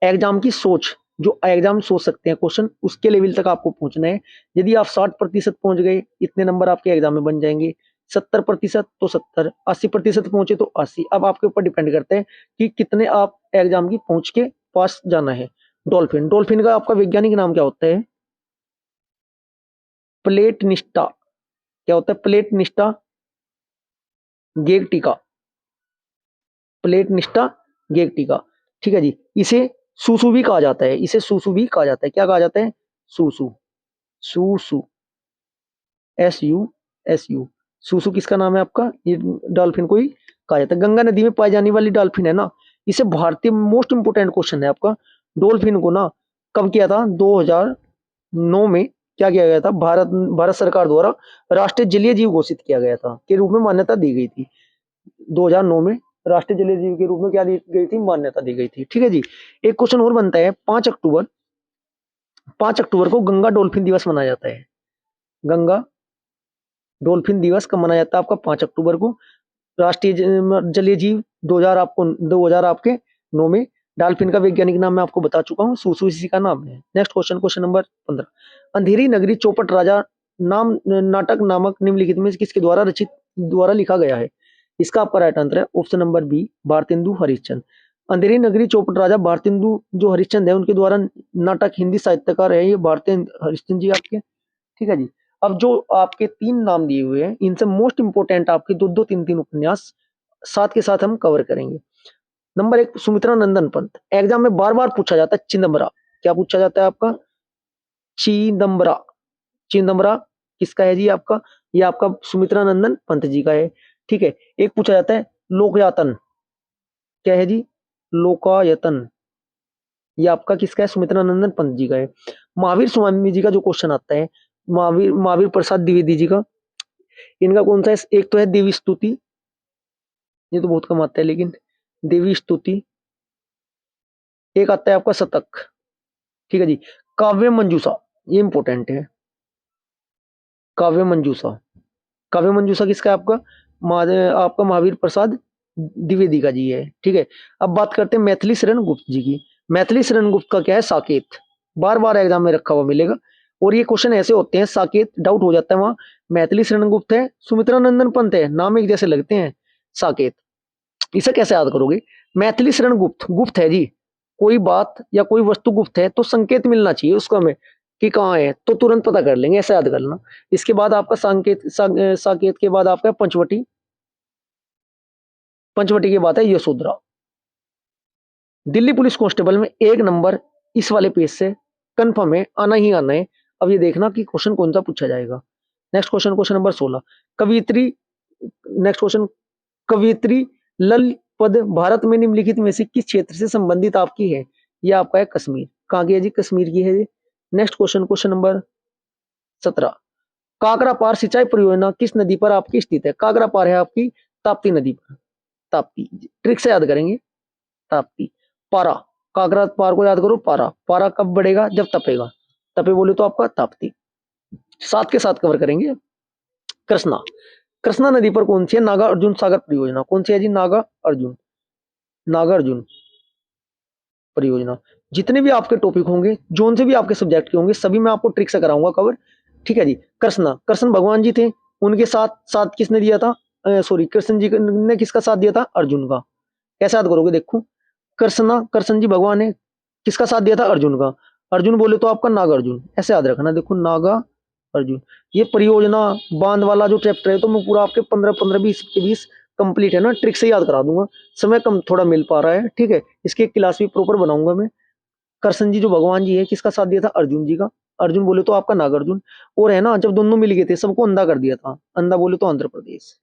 एग्जाम की सोच, जो एग्जाम सोच सकते हैं क्वेश्चन, उसके लेवल तक आपको पहुंचना है। यदि आप 60% पहुंच गए, इतने नंबर आपके एग्जाम में बन जाएंगे। 70% तो 70, 80% पहुंचे तो 80। अब आपके ऊपर डिपेंड करता है कि कितने आप एग्जाम की पहुंच के पास जाना है। डॉल्फिन, डॉल्फिन का आपका वैज्ञानिक नाम क्या होता है, प्लेट निष्ठा। क्या होता है, प्लेट निष्ठा गेगटिका, प्लेट निष्ठा गेगटिका। ठीक है जी, इसे सुसु भी कहा जाता है, इसे सुसु भी कहा जाता है, क्या कहा जाता है, सुसु, सुसु, SU सुसु किसका नाम है आपका, ये डॉल्फिन को ही कहा जाता है। गंगा नदी में पाई जाने वाली डॉल्फिन है ना, इसे भारतीय मोस्ट इंपोर्टेंट क्वेश्चन है आपका। डॉल्फिन को ना कब किया था, 2009 में क्या किया गया था, भारत सरकार द्वारा राष्ट्रीय जलीय जीव घोषित किया गया था, के रूप में मान्यता दी गई थी। 2009 में राष्ट्रीय जलीय जीव के रूप में क्या दी गई थी, मान्यता दी गई थी। ठीक है जी, एक क्वेश्चन और बनता है, 5 अक्टूबर को गंगा डॉल्फिन दिवस मनाया जाता है। गंगा डॉल्फिन दिवस कब मनाया जाता है आपका, 5 अक्टूबर को। राष्ट्रीय जलीय जीव 2000 आपके 9 में। डॉल्फिन का वैज्ञानिक नाम मैं आपको बता चुका हूँ, सुसु इसी का नाम है। Next question, question number 15। अंधेरी नगरी चौपट राजा नाम नाटक नामक निम्नलिखित में किसके द्वारा लिखा गया है, इसका आपका राइट आंसर है option number B, Bharatendu Harishchandra. Andheri Nagari Chaupat राजा भारतेंदु जो हरिश्चंद्र है उनके द्वारा नाटक, हिंदी साहित्यकार है ये भारतेंदु हरिश्चंद्र जी आपके। ठीक है जी, अब जो आपके 3 नाम दिए हुए हैं, इनसे मोस्ट इंपोर्टेंट आपके 2-2, 3-3 उपन्यास साथ के साथ हम कवर करेंगे। नंबर 1 सुमित्रा नंदन पंत, एग्जाम में बार बार पूछा जाता है चिदम्बरा। क्या पूछा जाता है आपका, चिदम्बरा, चिदम्बरा किसका है जी आपका, ये आपका सुमित्रा नंदन पंत जी का है। ठीक है, एक पूछा जाता है लोकयातन, क्या है जी, लोकायतन, ये आपका किसका है? सुमित्रानंदन पंत जी का है। महावीर स्वामी जी का जो क्वेश्चन आता है, महावीर महावीर प्रसाद द्विवेदी जी का, इनका कौन सा है? एक तो है देवी स्तुति, ये तो बहुत कम आता है लेकिन, देवी स्तुति। एक आता है आपका शतक, ठीक है जी। काव्य मंजूषा, ये इंपॉर्टेंट है। काव्य मंजूषा, काव्य मंजूषा किसका है? आपका आपका महावीर प्रसाद द्विवेदी का जी है, ठीक है। अब बात करते हैं मैथिली शरण गुप्त जी की। मैथिली शरण गुप्त का क्या है? साकेत, बार बार एग्जाम में रखा हुआ मिलेगा। और ये क्वेश्चन ऐसे होते हैं, साकेत डाउट हो जाता है वहां। मैथिली शरण गुप्त है, सुमित्रानंदन पंत है, नाम एक जैसे लगते हैं, साकेत। इसे कैसे याद करोगे? मैथिली शरण गुप्त, गुप्त है जी, कोई बात या कोई वस्तु गुप्त है तो संकेत मिलना चाहिए उसको हमें कि कहाँ है, तो तुरंत पता कर लेंगे, ऐसे याद कर लेना। इसके बाद आपका साकेत के बाद आपका पंचवटी, पंचवटी के बाद है यशोधरा। दिल्ली पुलिस कांस्टेबल में 1 नंबर इस वाले पेज से कंफर्म है, आना ही आना है। अब ये देखना कि क्वेश्चन कौन सा पूछा जाएगा। नेक्स्ट क्वेश्चन, क्वेश्चन नंबर 16, कवियत्री। नेक्स्ट क्वेश्चन, कवियत्री लल पद भारत में निम्नलिखित में से किस क्षेत्र से संबंधित आपकी है? ये आपका है कश्मीर। कहाँ की है जी? कश्मीर की है जी। नेक्स्ट क्वेश्चन, क्वेश्चन नंबर 17, काकरा पार सिंचाई परियोजना किस नदी पर आपकी स्थित है? काकरा पार है आपकी ताप्ती नदी पर, ताप्ती। ट्रिक से याद करेंगे, ताप्ती। पारा, काकरा पार को याद करो, पारा। पारा कब बढ़ेगा? जब तपेगा, तपे बोले तो आपका ताप्ती। साथ के साथ कवर करेंगे। कृष्णा, कृष्णा नदी पर कौन सी है नागा अर्जुन सागर परियोजना? कौन सी है जी? नागा अर्जुन, नागा अर्जुन परियोजना। जितने भी आपके टॉपिक होंगे, जोन से भी आपके सब्जेक्ट के होंगे, सभी मैं आपको ट्रिक से कराऊंगा कवर, ठीक है जी। कृष्णा, कृष्ण भगवान जी थे, उनके साथ साथ किसने दिया था? सॉरी, कृष्ण जी ने किसका साथ दिया था? अर्जुन का। कैसे याद करोगे? देखो, कृष्णा, कृष्ण जी भगवान है, किसका साथ दिया था? अर्जुन का। अर्जुन बोले तो आपका नागा अर्जुन, ऐसे याद रखना। देखो, नागा अर्जुन। ये परियोजना बांध वाला जो चैप्टर है, तो मैं पूरा आपके 15-15, 20 के 20 कंप्लीट है ना, ट्रिक से याद करा दूंगा। समय कम थोड़ा मिल पा रहा है, ठीक है। इसकी एक क्लास भी प्रॉपर बनाऊंगा मैं। कृष्ण जी जो भगवान जी है, किसका साथ दिया था? अर्जुन जी का। अर्जुन बोले तो आपका नागार्जुन। और है ना, जब दोनों मिल गए थे, सबको अंधा कर दिया था, अंधा बोले तो आंध्र प्रदेश,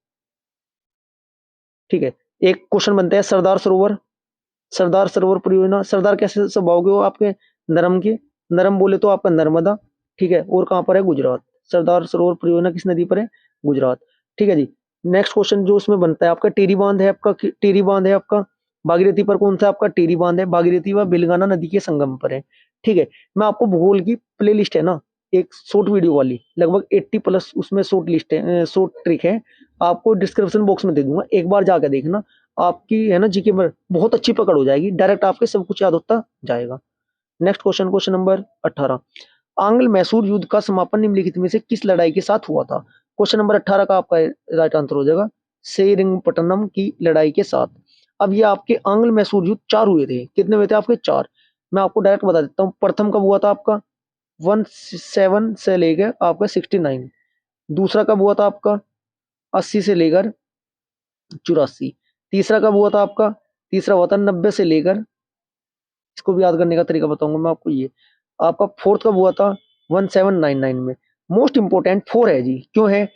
ठीक है। एक क्वेश्चन बनता है, सरदार सरोवर, सरदार सरोवर परियोजना। सरदार कैसे स्वभाव के हो आपके? नरम के, नरम बोले तो आपका नर्मदा, ठीक है। और कहाँ पर है? गुजरात। सरदार सरोवर परियोजना किस नदी पर है? गुजरात, ठीक है जी। नेक्स्ट क्वेश्चन जो उसमें बनता है आपका, टेरी बांध है आपका, टेरी बांध है आपका भागीरथी पर। कौन सा आपका? टेरी बांध है, भागीरथी व बिलगाना नदी के संगम पर है, ठीक है। मैं आपको भूगोल की प्ले लिस्ट है ना, एक शॉर्ट वीडियो वाली, लगभग 80+ उसमें शॉर्ट लिस्ट है, शॉर्ट ट्रिक है, आपको डिस्क्रिप्शन बॉक्स में दे दूंगा, एक बार जाकर देखना। आपकी है ना जीके में बहुत अच्छी पकड़ हो जाएगी, डायरेक्ट आपके सब कुछ याद होता जाएगा। नेक्स्ट क्वेश्चन, क्वेश्चन नंबर 18, आंग्ल मैसूर युद्ध का समापन निम्नलिखित में से किस लड़ाई के साथ हुआ था? क्वेश्चन नंबर 18 का आपका राइट आंसर हो जाएगा सेरिंगपट्टनम की लड़ाई के साथ। अब ये आपके आंग्ल मैसूर युद्ध 4 हुए थे, कितने हुए थे आपके? 4। मैं आपको डायरेक्ट बता देता हूँ, प्रथम कब हुआ था आपका? 17 से लेकर आपका 69। दूसरा कब हुआ था आपका? 80 से लेकर 84। तीसरा कब हुआ था आपका? तीसरा हुआ था 90 से लेकर, इसको भी याद करने का तरीका बताऊंगा मैं आपको। ये आपका फोर्थ कब हुआ था? 1799 में। मोस्ट इंपोर्टेंट 4 है जी, क्यों है?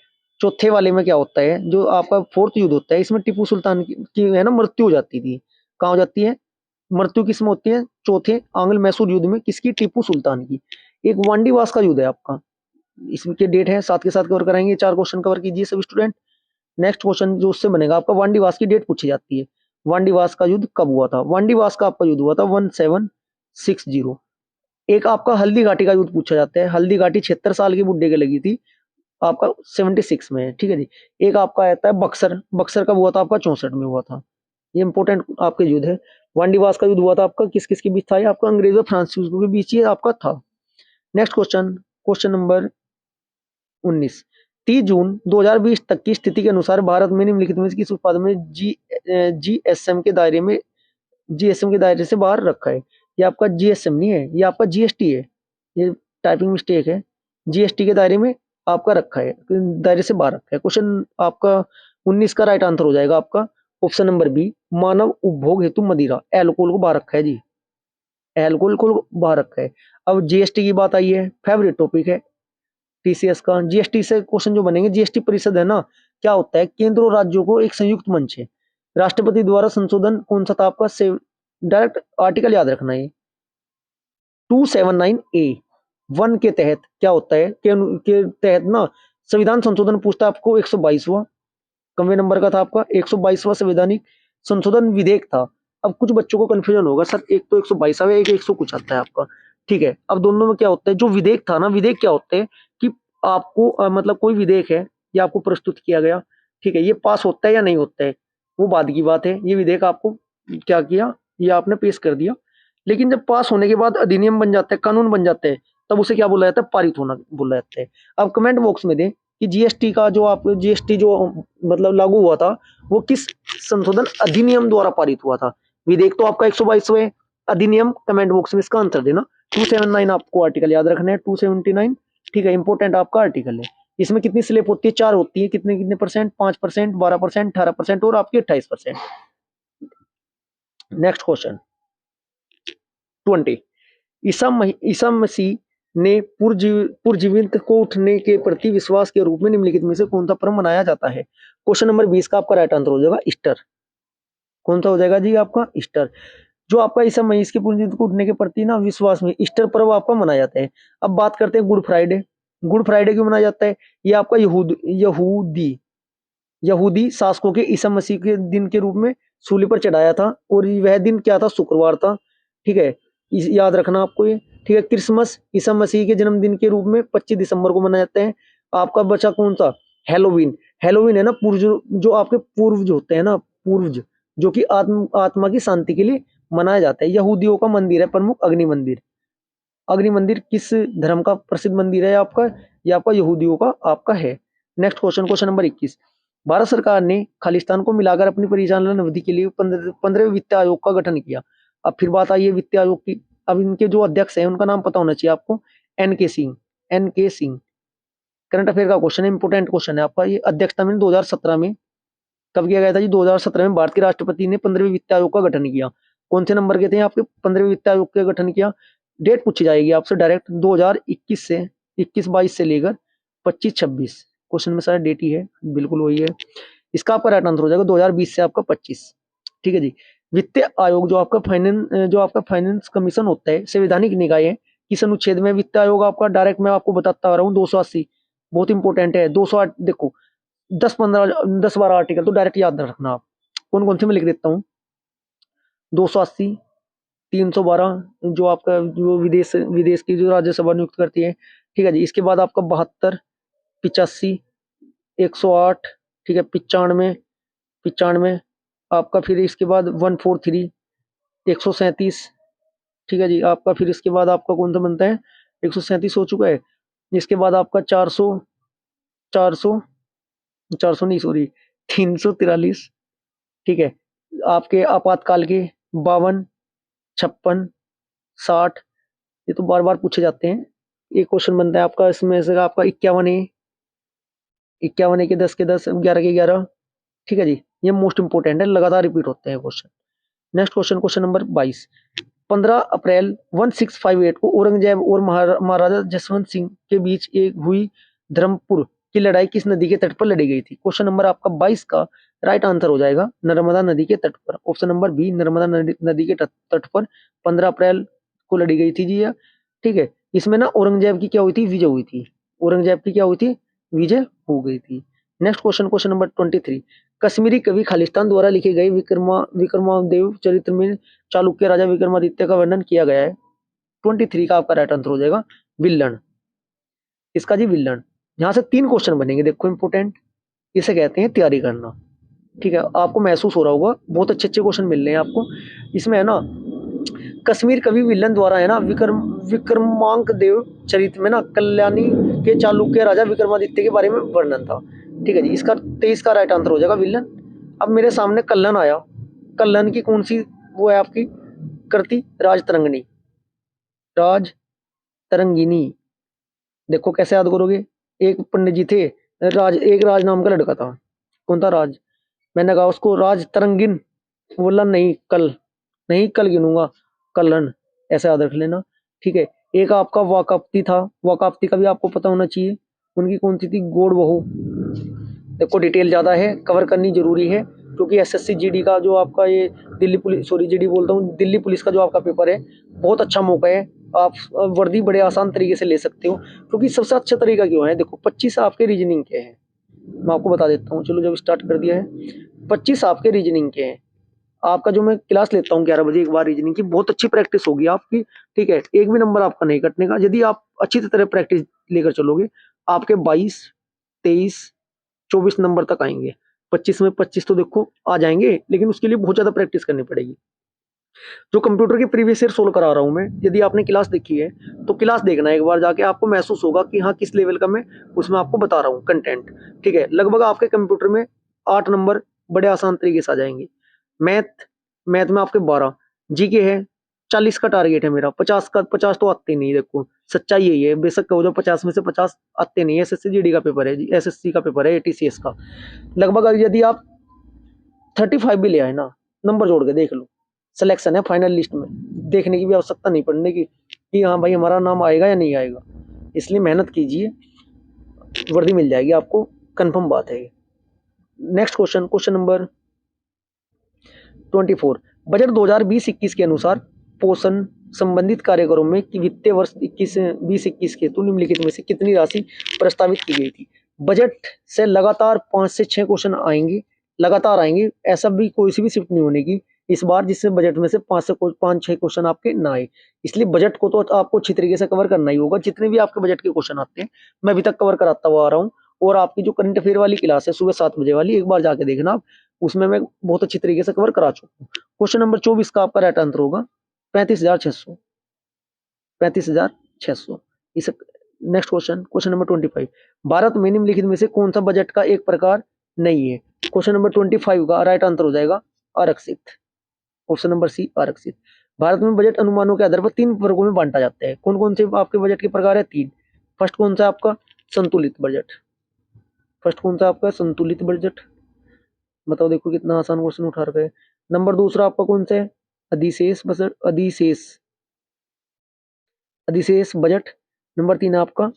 चौथे वाले में क्या होता है, जो आपका फोर्थ युद्ध होता है, इसमें टीपू सुल्तान की है ना मृत्यु हो जाती थी। कहाँ हो जाती है मृत्यु? किसमें होती है? चौथे आंग्ल मैसूर युद्ध में। किसकी? टीपू सुल्तान की। एक वांडीवास का युद्ध है आपका, इसके डेट है, साथ के साथ कवर कराएंगे। 4 क्वेश्चन कवर कीजिए सभी स्टूडेंट। नेक्स्ट क्वेश्चन जो उससे बनेगा आपका, वांडीवास की डेट पूछी जाती है। वांडीवास का युद्ध कब हुआ था? वांडीवास का आपका युद्ध हुआ था 1760। एक आपका हल्दी घाटी का युद्ध पूछा जाता है, हल्दी घाटी 76 साल की बुड्ढे के लगी थी, आपका 76 में है, ठीक है जी। एक आपका आता है बक्सर, बक्सर कब हुआ था आपका? 64 में हुआ था। ये इंपॉर्टेंट आपके युद्ध है। वांडीवास का युद्ध हुआ था आपका किस किस के बीच था? ये आपका अंग्रेज और फ्रांसीसियों के बीच ये आपका था। नेक्स्ट क्वेश्चन, क्वेश्चन नंबर 19, 30 जून 2020 तक की स्थिति के अनुसार भारत में निम्नलिखित में से किस उत्पाद में जीएसएम के दायरे में, जीएसएम के दायरे से बाहर रखा है? ये आपका जीएसएम नहीं है, ये आपका जीएसटी है, ये टाइपिंग मिस्टेक है। जीएसटी के दायरे में आपका रखा है, दायरे से बाहर रखा है। क्वेश्चन आपका 19 का राइट आंसर हो जाएगा आपका ऑप्शन नंबर बी, मानव उपभोग हेतु मदिरा, एल्कोहल को बाहर रखा है जी, एल्कोहल को बाहर रखा है। अब जीएसटी की बात आई है, फेवरेट टॉपिक है टीसीएस का। जीएसटी से क्वेश्चन जो बनेंगे, जीएसटी परिषद है ना, क्या होता है? केंद्र और राज्यों को एक संयुक्त मंच है। राष्ट्रपति द्वारा संशोधन कौन सा था आपका? से डायरेक्ट आर्टिकल याद रखना है, 279A1 के तहत क्या होता है के तहत ना संविधान संशोधन पूछता है आपको 122वां, कमवे नंबर का था आपका 122वां संवैधानिक संशोधन विधेयक था। अब कुछ बच्चों को कंफ्यूजन होगा सर, एक तो 122वां एक 100 कुछ आता है आपका, ठीक है। अब दोनों में क्या होता है, जो विधेयक था ना, विधेयक क्या होते हैं कि आपको मतलब कोई विधेयक है ये आपको प्रस्तुत किया गया, ठीक है, ये पास होता है या नहीं होता है वो बाद की बात है। ये विधेयक आपको क्या किया, ये आपने पेश कर दिया, लेकिन जब पास होने के बाद अधिनियम बन जाता है, कानून बन जाते हैं, तब उसे क्या बोला जाता है, पारित होना बोला जाता है। अब कमेंट बॉक्स में दें कि जीएसटी का जो आप जीएसटी जो मतलब लागू हुआ था वो किस संशोधन अधिनियम द्वारा पारित हुआ था। विधेयक तो आपका 122, अधिनियम कमेंट बॉक्स में इसका आंसर देना। 279 आपको आर्टिकल याद रखना है, 279, ठीक है, इंपोर्टेंट आपका आर्टिकल है। इसमें कितनी स्लिप होती है, 4 होती है, कितने कितने परसेंट, 5%, 12%, 18% और आपकी 28%। नेक्स्ट क्वेश्चन 20, ईसा मसीह ने पुरजीवित को उठने के प्रति विश्वास के रूप में निम्नलिखित में से कौन सा पर्व मनाया जाता है। क्वेश्चन नंबर 20 का आपका राइट आंसर हो जाएगा ईस्टर। कौन सा हो जाएगा जी आपका ईस्टर। जो आपका ईसा मसीह के पुनरुत्थान को उठने के प्रति ना विश्वास में ईस्टर पर्व आपका मनाया जाता है। अब बात करते हैं गुड फ्राइडे। गुड फ्राइडे क्यों मनाया जाता है, ये आपका यहूदी शासकों के ईसा मसीह के दिन के रूप में सूली पर चढ़ाया था, और वह दिन क्या था, शुक्रवार था, ठीक है, याद रखना आपको ये, ठीक है। क्रिसमस ईसा मसीह के जन्मदिन के रूप में 25 दिसंबर को मनाया जाता है। आपका बचा कौन सा, हेलोवीन। हेलोवीन है ना पूर्व, जो आपके पूर्वज होते हैं ना, पूर्वज, जो कि आत्मा की शांति के लिए मनाया जाता है। यहूदियों का मंदिर है प्रमुख अग्नि मंदिर। अग्नि मंदिर किस धर्म का प्रसिद्ध मंदिर है आपका, ये आपका यहूदियों का आपका है। Next question, question number 21, Bharat सरकार ने खालिस्तान को मिलाकर अपनी परिचालन अवधि के लिए 15वें वित्त आयोग का गठन किया। अब फिर बात आई है वित्त आयोग की। अब इनके जो अध्यक्ष हैं उनका नाम पता होना चाहिए आपको, एन के सिंह। करंट अफेयर का क्वेश्चन है, इंपोर्टेंट क्वेश्चन है आपका। ये अध्यक्षता में 2017 में कब किया गया था जी, 2017 में भारत के राष्ट्रपति ने 15वें वित्त आयोग का गठन किया। कौन से नंबर के थे आपके 15वें वित्त आयोग का गठन किया, डेट पूछी जाएगी आपसे डायरेक्ट, 2021 से 21-22 से लेकर 25-26, क्वेश्चन में सारा डेट ही है, बिल्कुल वही है। इसका आपका राइट आंसर हो जाएगा 2020 से आपका 25, ठीक है जी। वित्त आयोग जो आपका फाइनेंस कमीशन होता है, संवैधानिक निकाय है, किस अनुच्छेद में वित्त आयोग आपका, डायरेक्ट मैं आपको बताता आ रहा हूँ, 280, बहुत इंपॉर्टेंट है। 208 देखो, 10-12 आर्टिकल तो डायरेक्ट याद रखना आप। कौन कौन से मैं लिख देता हूँ, 280, 312 जो आपका जो विदेश की जो राज्यसभा नियुक्त करती है, ठीक है जी। इसके बाद आपका 72, 85, 108, ठीक है, 95 आपका, फिर इसके बाद 143, 137, ठीक है जी आपका। फिर इसके बाद आपका कौन सा बनता है, 137 हो चुका है। इसके बाद आपका 400 नहीं सॉरी 343, ठीक है। आपके आपातकाल के 52, 56, 60, ये तो बार बार पूछे जाते हैं। एक क्वेश्चन बनता है आपका इसमें से आपका 51 के 10 के 10, 11 के 11, ठीक है जी। ये मोस्ट इंपोर्टेंट है, लगातार रिपीट होते हैं question. Next question, question number 22, 15 अप्रैल 1658 को औरंगजेब और महाराजा जसवंत सिंह के बीच एक हुई धर्मपुर की लड़ाई किस नदी के तट पर लड़ी गई थी। क्वेश्चन नंबर आपका 22 का राइट आंसर हो जाएगा नर्मदा नदी के तट पर, ऑप्शन नंबर बी, नर्मदा नदी के तट पर 15 अप्रैल को लड़ी गई थी जी, ठीक है। इसमें ना औरंगजेब की क्या हुई थी, विजय हुई थी। औरंगजेब की क्या हुई थी, विजय हो गई थी। Next question, question number 23, Kashmiri कवि खालिस्तान द्वारा लिखे गए विक्रमादेव चरित्र में चालुक्य राजा विक्रमादित्य का वर्णन किया गया है। 23 का आपका राइट आंसर हो जाएगा विल्लन, इसका जी विल्लन। यहाँ से 3 क्वेश्चन बनेंगे, देखो इंपोर्टेंट, इसे कहते हैं तैयारी करना, ठीक है। आपको महसूस हो रहा होगा बहुत अच्छे अच्छे क्वेश्चन मिल रहे हैं आपको। इसमें है ना कश्मीर कवि विल्लन द्वारा है ना विक्रमांक देव चरित्र में ना कल्याणी के चालुक्य राजा विक्रमादित्य के बारे में वर्णन था, ठीक है जी। इसका 23 का राइट आंसर हो जाएगा विल्लन। अब मेरे सामने कल्लन आया, कल्लन की कौन सी वो है आपकी कृति, राज तरंगिनी। देखो कैसे याद करोगे, एक पंडित जी थे, एक राज नाम का लड़का था, कौन था, राज। मैंने कहा उसको राज तरंगिन, बोला नहीं कल गिनूंगा, कल्लन, ऐसा याद रख लेना, ठीक है। एक आपका वाकाप्ती था, वाकाप्ती का भी आपको पता होना चाहिए, उनकी कौन सी थी, गोड बहू। देखो डिटेल ज्यादा है, कवर करनी जरूरी है, क्योंकि एसएससी जीडी का जो आपका ये दिल्ली पुलिस, सॉरी जीडी बोलता हूँ, दिल्ली पुलिस का जो आपका पेपर है, बहुत अच्छा मौका है आप वर्दी बड़े आसान तरीके से ले सकते हो, क्योंकि सबसे अच्छा तरीका क्यों है, देखो 25 आपके रीजनिंग के हैं, मैं आपको बता देता हूँ। चलो जब स्टार्ट कर दिया है, 25 आपके रीजनिंग के हैं। आपका जो मैं क्लास लेता हूँ 11 बजे एक बार रीजनिंग की, बहुत अच्छी प्रैक्टिस होगी आपकी, ठीक है। एक भी नंबर आपका नहीं कटने का यदि आप अच्छी तरह प्रैक्टिस लेकर चलोगे। आपके 22, 23, 24 नंबर तक आएंगे। 25 में 25 तो देखो आ जाएंगे, लेकिन उसके लिए बहुत ज्यादा प्रैक्टिस करनी पड़ेगी। जो कंप्यूटर के प्रीवियस ईयर सोल्व करा रहा हूँ मैं, यदि आपने क्लास देखी है तो क्लास देखना एक बार जाके, आपको महसूस होगा कि हाँ किस लेवल का मैं उसमें आपको बता रहा हूँ कंटेंट, ठीक है। लगभग आपके कंप्यूटर में 8 नंबर बड़े आसान तरीके से आ जाएंगे। मैथ मैथ में आपके 12, जीके है 40 का टारगेट है मेरा, 50 का 50 तो आते नहीं, देखो सच्चाई यही है। बेशक कहो जो 50 में से 50 आते नहीं, एसएससी जीडी का पेपर है, एसएससी का पेपर है, एटीसीएस का। लगभग यदि आप 35 भी ले आए ना, नंबर जोड़ के देख लो, सिलेक्शन है फाइनल लिस्ट में, देखने की भी आवश्यकता नहीं पड़ने की कि हाँ भाई हमारा नाम आएगा या नहीं आएगा। इसलिए मेहनत कीजिए, वर्दी मिल जाएगी आपको, कंफर्म बात है। Next question, question number 24। Budget 2020-21 के अनुसार पोषण संबंधित कार्यक्रमों में कि वित्तीय वर्ष 20-21 के तो निम्नलिखित में से कितनी राशि प्रस्तावित की गई थी। बजट से लगातार 5 से 6 क्वेश्चन आएंगे, लगातार आएंगे, ऐसा भी कोई सी भी शिफ्ट नहीं होने की इस बार जिससे बजट में से 5-6 क्वेश्चन आपके ना आए। इसलिए बजट को तो आपको अच्छी तरीके से कवर करना ही होगा। जितने भी आपके बजट के क्वेश्चन आते हैं मैं अभी तक कवर कराता हुआ आ रहा हूँ। और आपकी जो करंट अफेयर वाली क्लास है सुबह 7 बजे वाली, एक बार जाके देखना आप, उसमें मैं बहुत अच्छी तरीके से कवर करा चुका हूँ। क्वेश्चन नंबर 24 का आपका राइट आंसर होगा 35,600, 35,600। इस next question, question number 25। Bharat में निम्नलिखित में से कौन सा बजट का एक प्रकार नहीं है। क्वेश्चन नंबर 25 का राइट आंसर हो जाएगा आरक्षित, ऑप्शन नंबर सी आरक्षित। भारत में बजट अनुमानों के आधार पर 3 वर्गों में बांटा जाता है। कौन कौन से आपके बजट के प्रकार है? 3। फर्स्ट कौन सा आपका? संतुलित बजट। फर्स्ट कौन सा आपका? संतुलित बजट। बताओ, देखो कितना आसान क्वेश्चन उठा रखे हैं। नंबर दूसरा आपका कौन सा है? अधिशेष बजट, अधिशेष, अधिशेष बजट। नंबर 3 आपका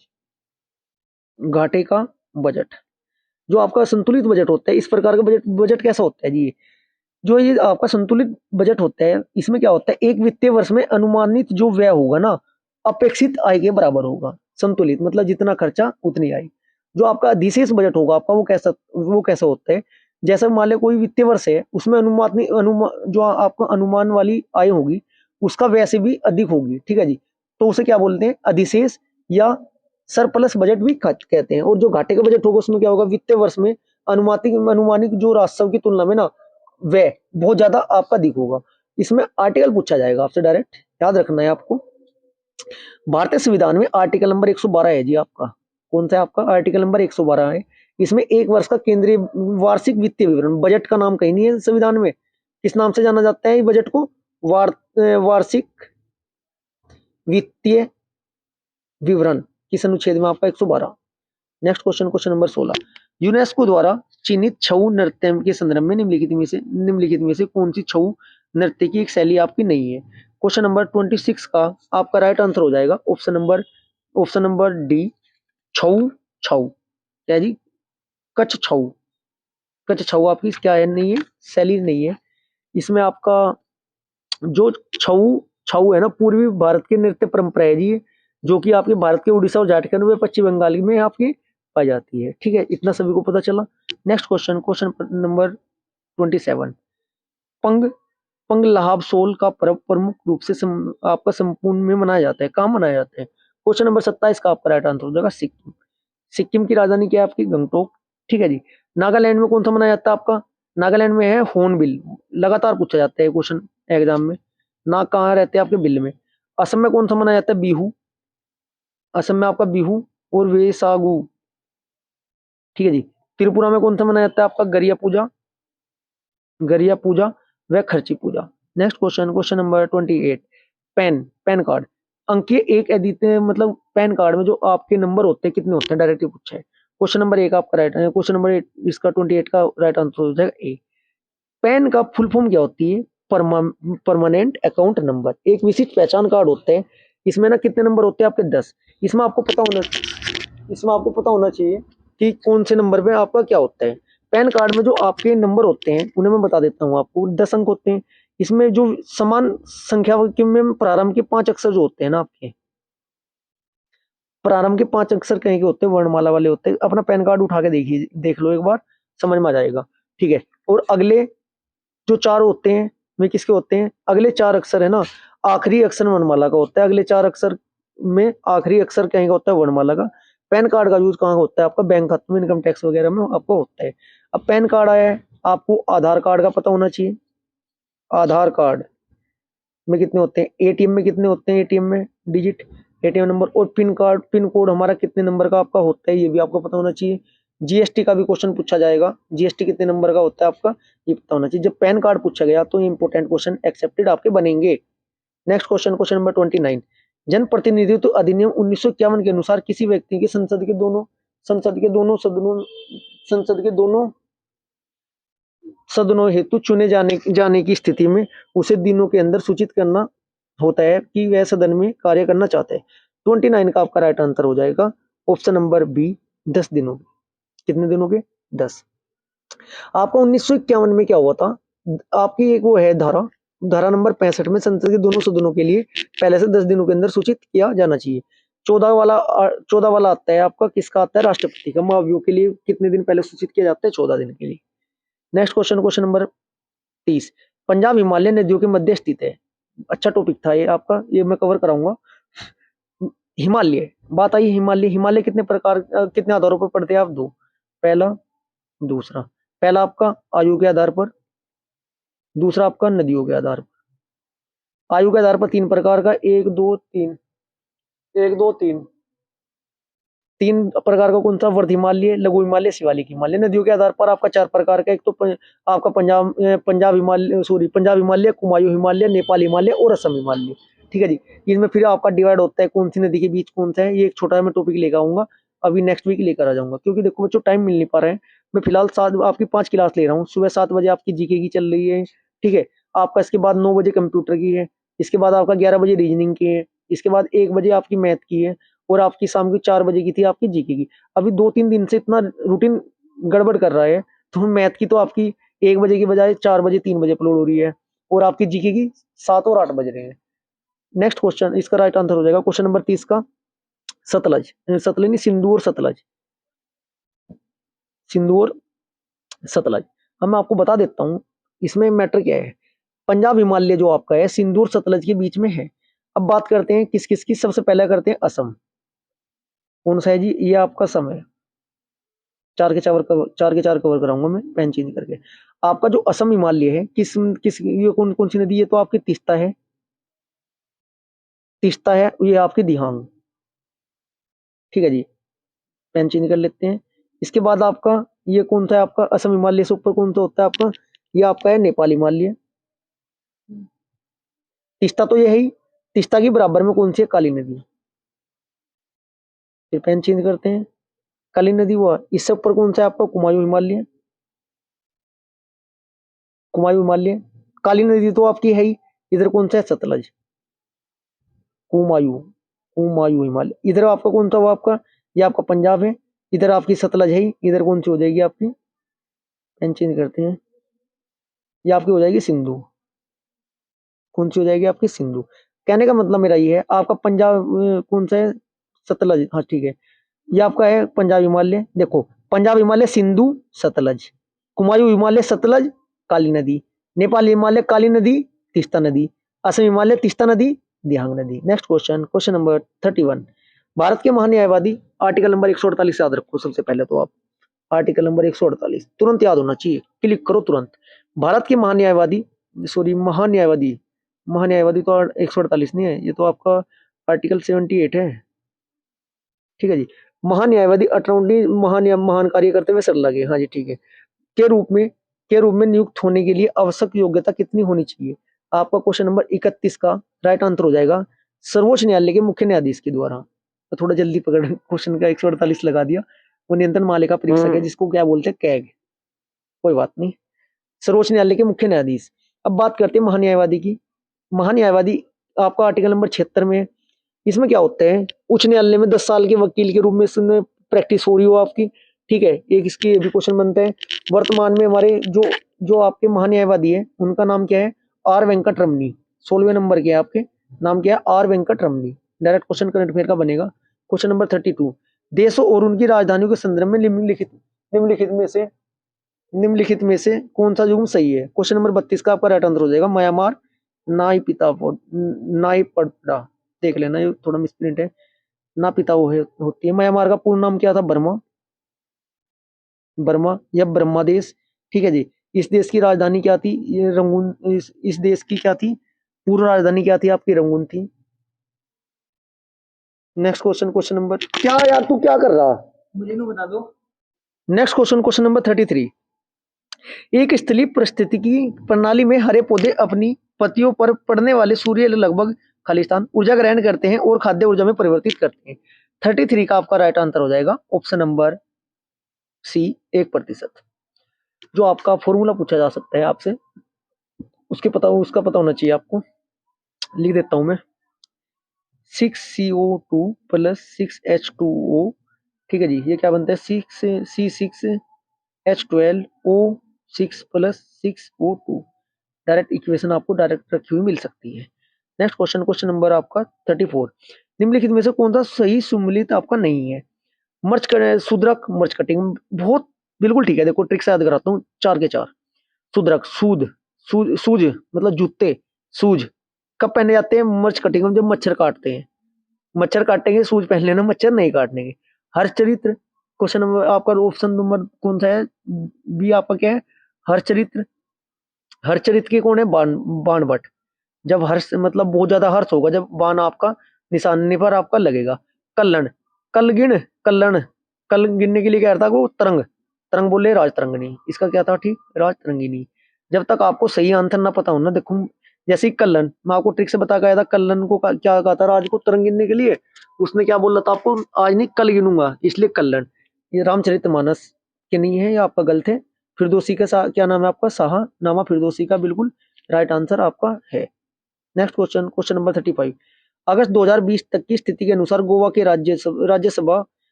घाटे का बजट। जो आपका संतुलित बजट होता है, इस प्रकार का बजट बजट कैसा होता है जी? जो ये आपका संतुलित बजट होता है, इसमें क्या होता है, एक वित्तीय वर्ष में अनुमानित जो व्यय होगा ना, अपेक्षित आय के बराबर होगा। संतुलित मतलब जितना खर्चा उतनी आय। जो आपका अधिशेष बजट होगा आपका, वो कैसा होता है, जैसे मान ले कोई वित्तीय वर्ष है, उसमें जो आपका अनुमान वाली आय होगी उसका व्यय से भी अधिक होगी, ठीक है जी। तो उसे क्या बोलते हैं? अधिशेष या सरप्लस बजट भी कहते हैं। और जो घाटे का बजट होगा उसमें क्या होगा, वित्तीय वर्ष में अनुमानित जो राजस्व की तुलना में ना व्यय बहुत ज्यादा आपका अधिक होगा। इसमें आर्टिकल पूछा जाएगा आपसे डायरेक्ट, याद रखना है आपको। भारतीय संविधान में आर्टिकल नंबर 112 है जी आपका। कौन सा है आपका? आर्टिकल नंबर 112 है। इसमें एक वर्ष का केंद्रीय वार्षिक वित्तीय विवरण, बजट का नाम कहीं नहीं है संविधान में। किस नाम से जाना जाता है बजट को? वार्षिक वित्तीय विवरण। किस अनुच्छेद में आपका? 112। Next question, question number 16। UNESCO द्वारा चिन्हित छऊ नृत्य के संदर्भ में निम्नलिखित में से कौन सी छऊ नृत्य की एक शैली आपकी नहीं है? क्वेश्चन नंबर 26 का आपका राइट आंसर हो जाएगा ऑप्शन नंबर डी, छऊ छऊ। क्या जी? कच्छ छऊ। कच्छ छऊ आपकी क्या है? नहीं है, शैली नहीं है। इसमें आपका जो छऊ छऊ है ना, पूर्वी भारत की नृत्य परंपरा है जी, जो कि आपके भारत के उड़ीसा और झारखंड में, पश्चिम बंगाल में आपकी पाई जाती है, ठीक है। इतना सभी को पता चला। Next question, question number 27। पंग पंग लहाबसोल का पर्व प्रमुख रूप से आपका संपूर्ण में मनाया जाता है। कहाँ मनाया जाता है? क्वेश्चन नंबर 27 का आपका राइट आंसर हो जाएगा सिक्किम। सिक्किम की राजधानी क्या है आपकी? गंगटोक, ठीक है जी। नागालैंड में कौन सा मनाया जाता है आपका? नागालैंड में है हॉर्नबिल। लगातार पूछा जाता है क्वेश्चन एग्जाम में। नाग कहाँ रहते हैं आपके? बिल में। असम में कौन सा मनाया जाता है? बिहू। असम में आपका बिहू और वेसागु, ठीक है जी। त्रिपुरा में कौन सा मनाया जाता है आपका? गरिया पूजा, गरिया पूजा व Kharchi Puja. Next question, question number 28। PAN card अंकीय एक अद्वितीय, मतलब पैन कार्ड में जो आपके नंबर होते हैं कितने होते हैं, डायरेक्टली पूछा है। क्वेश्चन नंबर 1 आपका राइट, क्वेश्चन नंबर 8 इसका 28 का राइट आंसर हो जाएगा ए। पैन का फुल फॉर्म क्या होती है? Permanent account number. एक विशिष्ट पहचान कार्ड होते हैं। इसमें ना कितने नंबर होते हैं आपके? 10। इसमें आपको पता होना चाहिए कि कौन से नंबर पे आपका क्या होता है। पैन कार्ड में जो आपके नंबर होते हैं उन्हें मैं बता देता हूँ आपको। 10 अंक होते हैं। इसमें जो समान संख्या के में प्रारंभ के 5 अक्षर जो होते हैं ना, आपके प्रारंभ के 5 अक्षर कहीं के होते हैं, वर्णमाला वाले होते हैं। अपना पैन कार्ड उठा के देखिए, देख लो एक बार, समझ में आ जाएगा। ठीक है, और अगले जो 4 होते हैं वे किसके होते हैं? अगले 4 अक्षर है ना, आखिरी अक्षर वर्णमाला का होता है। अगले 4 अक्षर में आखिरी अक्षर कहीं का होता है? वर्णमाला का। पैन कार्ड का यूज कहाँ होता है? आपका बैंक खाते में, इनकम टैक्स वगैरह में आपको होता है। अब पैन कार्ड आया है, आपको आधार कार्ड का पता होना चाहिए। आधार कार्ड में कितने होते हैं? एटीएम में कितने होते हैं? एटीएम में डिजिट, एटीएम नंबर। और पिन कार्ड, पिन कोड हमारा कितने नंबर का आपका होता है, ये भी आपको पता होना चाहिए। जीएसटी का भी क्वेश्चन पूछा जाएगा, जीएसटी कितने नंबर का होता है आपका, ये पता होना चाहिए। जब पैन कार्ड पूछा गया तो ये इंपॉर्टेंट क्वेश्चन एक्सेप्टेड आपके बनेंगे। Next question, question number 29। जन प्रतिनिधित्व अधिनियम 1951 के अनुसार किसी व्यक्ति की संसद के दोनों सदनों हेतु चुने जाने की स्थिति में उसे दिनों के अंदर सूचित करना होता है कि वह सदन में कार्य करना चाहते हैं। 29 का आपका राइट आंसर हो जाएगा ऑप्शन नंबर बी, 10 दिनों के। कितने दिनों के? 10। आपका 1951 में क्या हुआ था? आपकी एक वो है धारा नंबर 65 में संसद के दोनों सदनों के लिए पहले से 10 दिनों के अंदर सूचित किया जाना चाहिए। 14 वाला आता है आपका, किसका आता है? राष्ट्रपति का। महाभियोग के लिए कितने दिन पहले सूचित किया जाता है? 14 दिन के लिए। Next question, question number 30। Punjab Himalaya नदियों के मध्य स्थित है। अच्छा टॉपिक था ये आपका, ये मैं कवर कराऊंगा। हिमालय, बात आई हिमालय। हिमालय कितने प्रकार, कितने आधारों पर पढ़ते हैं आप? 2। पहला, दूसरा। पहला आपका आयु के आधार पर, दूसरा आपका नदियों के आधार पर। आयु के आधार पर 3 प्रकार का, 1 2 3, 1 2 3। 3 प्रकार का कौन सा? वर्ध हिमालय, लघु हिमालय, शिवालिक हिमालय। नदियों के आधार पर आपका 4 प्रकार का, एक तो आपका पंजाब हिमालय, सॉरी पंजाब हिमालय, कुमायूं हिमालय, नेपाल हिमालय और असम हिमालय। ठीक है जी। इनमें फिर आपका डिवाइड होता है कौन सी नदी के बीच कौन सा है। ये एक छोटा मैं टॉपिक लेकर आऊंगा, अभी नेक्स्ट वीक लेकर आ जाऊंगा, क्योंकि देखो बच्चों टाइम मिल नहीं पा रहा है। मैं फिलहाल आपकी 5 क्लास ले रहा हूँ। सुबह 7 बजे आपकी जीके की चल रही है, ठीक है। आपका इसके बाद 9 बजे कंप्यूटर की है, इसके बाद आपका 11 बजे रीजनिंग की है, इसके बाद 1 बजे आपकी मैथ की है, और आपकी शाम की 4 बजे की थी आपकी जीके की। अभी 2-3 दिन से इतना रूटीन गड़बड़ कर रहा है, तो मैथ की तो आपकी 1 बजे की बजाय 4 बजे 3 बजे अपलोड हो रही है, और आपकी जीके की 7 और 8 बज रहे हैं। नेक्स्ट क्वेश्चन, इसका राइट आंसर हो जाएगा क्वेश्चन नंबर 30 का सतलज। सतलज नहीं, सिंधु और सतलज, सिंधु और सतलज। अब मैं आपको बता देता हूँ इसमें मैटर क्या है। पंजाब हिमालय जो आपका है सिंधु और सतलज के बीच में है। अब बात करते हैं किस किस की। सबसे पहले करते हैं असम। कौन सा है जी? ये आपका असम है। 4 के 4 कवर कराऊंगा मैं पेन चेंज करके। आपका जो असम हिमालय है, किस किस ये कौन कौन सी नदी है? तो आपकी तीस्ता है, तीस्ता है, ये आपकी दिहांग। ठीक है जी, पेन चेंज कर लेते हैं। इसके बाद आपका ये कौन सा है? आपका असम हिमालय से ऊपर कौन सा होता है आपका? ये आपका है नेपाल हिमालय। तीस्ता तो ये है ही। तीस्ता की बराबर में कौन सी है? काली नदी। फिर पेन चेंज करते हैं। काली नदी हुआ, इससे ऊपर कौन सा है आपका? कुमायूं हिमालय, कुमायूं हिमालय। काली नदी तो आपकी है ही। इधर कौन सा है? सतलज, कुमायूं, कुमायूं हिमालय। इधर आपका कौन सा हुआ? आपका ये आपका पंजाब है। इधर आपकी सतलज है ही। इधर कौन सी हो जाएगी आपकी? पेन चेंज करते हैं। ये आपकी हो जाएगी सिंधु। कौन सी हो जाएगी आपकी? सिंधु। कहने का मतलब मेरा ये है, आपका पंजाब कौन सा है? सतलज, हाँ ठीक है। ये आपका है पंजाब हिमालय। देखो, पंजाब हिमालय सिंधु सतलज, कुमायूं हिमालय सतलज काली नदी, नेपाल हिमालय काली नदी तीस्ता नदी, असम हिमालय तीस्ता नदी दिहांग नदी। Next question, question number 31। Bharat के महान न्यायवादी, आर्टिकल नंबर 148 याद रखो सबसे पहले तो आप। आर्टिकल नंबर 148 तुरंत याद होना चाहिए, क्लिक करो तुरंत। भारत के महान न्यायवादी, सॉरी महान्यायवादी, महान्यायवादी तो 148 नहीं है, ये तो आपका आर्टिकल 78 है। ठीक है जी। महान न्यायवादी अटॉर्नी महान कार्य करते हुए सरला के, हाँ जी ठीक है, के रूप में नियुक्त होने के लिए आवश्यक योग्यता कितनी होनी चाहिए? आपका क्वेश्चन नंबर 31 का राइट आंसर हो जाएगा सर्वोच्च न्यायालय के मुख्य न्यायाधीश के द्वारा। तो थोड़ा जल्दी पकड़, क्वेश्चन का 148 लगा दिया। वो नियंत्रण मालिका परीक्षक है, जिसको क्या बोलते हैं? कैग। कोई बात नहीं, सर्वोच्च न्यायालय के मुख्य न्यायाधीश। अब बात करते हैं महान्यायवादी की। महान्यायवादी आपका आर्टिकल नंबर 76 में। इसमें क्या होता है? उच्च न्यायालय में 10 साल के वकील के रूप में इसमें प्रैक्टिस हो रही हो आपकी, ठीक है। एक इसकी भी क्वेश्चन बनता है। वर्तमान में हमारे जो जो आपके महान्यायवादी है उनका नाम क्या है? आर वेंकट रमनी, 16वें नंबर के आपके नाम क्या है, R Venkat Ramani. Direct question current affair का बनेगा। क्वेश्चन नंबर 32, देशों और उनकी राजधानियों के संदर्भ में निम्नलिखित में से कौन सा युग्म सही है। क्वेश्चन नंबर 32 का आपका राइट आंसर हो जाएगा म्यांमार नाई पिताफोर नाई पड़ा। देख लेना, ये थोड़ा मिसप्रिंट है, ना पिता वो होती है। म्यांमार का पूर्ण नाम क्या था, बर्मा, बर्मा या ब्रह्मा देश। ठीक है जी। इस देश की राजधानी क्या थी, ये रंगून। इस देश की क्या थी, पूर्व राजधानी क्या थी आपकी, रंगून थी। नेक्स्ट क्वेश्चन, क्वेश्चन नंबर, क्या यार तू क्या कर रहा, मुझे नहीं बता दो। नेक्स्ट क्वेश्चन, क्वेश्चन नंबर 33, एक स्थलीय पारिस्थितिकी प्रणाली में हरे पौधे अपनी पत्तियों पर पड़ने वाले सूर्य लगभग खालिस्तान ऊर्जा ग्रहण करते हैं और खाद्य ऊर्जा में परिवर्तित करते हैं। 33 का आपका राइट आंसर हो जाएगा ऑप्शन नंबर सी, 1%। जो आपका फॉर्मूला पूछा जा सकता है आपसे, उसका पता होना चाहिए आपको। लिख देता हूं मैं, 6CO2 प्लस 6H2O। ठीक है जी, ये क्या बनता है, 6C6H12O6 plus 6O2। Direct equation आपको डायरेक्ट रखी हुई मिल सकती है। नेक्स्ट क्वेश्चन, क्वेश्चन नंबर आपका 34, निम्नलिखित में से कौन सा सही सुमेलित आपका नहीं है। सुद्रक मर्च कटिंग, बहुत बिल्कुल ठीक है। देखो ट्रिक से याद कराता हूँ, 4 के 4। सुद्रक, सूज मतलब जूते, सूज कब पहने जाते हैं, मर्च कटिंग में, जब मच्छर काटते हैं। मच्छर काटेंगे सूज पहन लेना, मच्छर नहीं काटने के। हर चरित्र, क्वेश्चन नंबर आपका ऑप्शन नंबर कौन सा है, बी आपका क्या है, हर चरित्र। हर चरित्र के कौन है, बाण भट्ट। जब हर्ष मतलब बहुत ज्यादा हर्ष होगा, जब बाण आपका निशाने पर आपका लगेगा। कल्लन, कलगिन, कल्लन, कल गिनने के लिए क्या था वो, तरंग। तरंग बोले राज तरंगिणी, इसका क्या था, ठीक, राज तरंगिणी। जब तक आपको सही आंसर ना पता हो ना, देखो जैसे ही कल्लन, मैं आपको ट्रिक से बता गया था, कल्लन को क्या कहा था, राज को तरंग गिनने के लिए। उसने क्या बोला था आपको, आज नहीं कल गिनूंगा, इसलिए कल्लन। ये रामचरितमानस के नहीं है, ये आपका गलत है। फिरदौसी का क्या नाम है आपका, शाहनामा फिरदौसी का बिल्कुल राइट आंसर आपका है। नेक्स्ट क्वेश्चन, क्वेश्चन नंबर 35, अगस्त 2020 तक की स्थिति के अनुसार गोवा के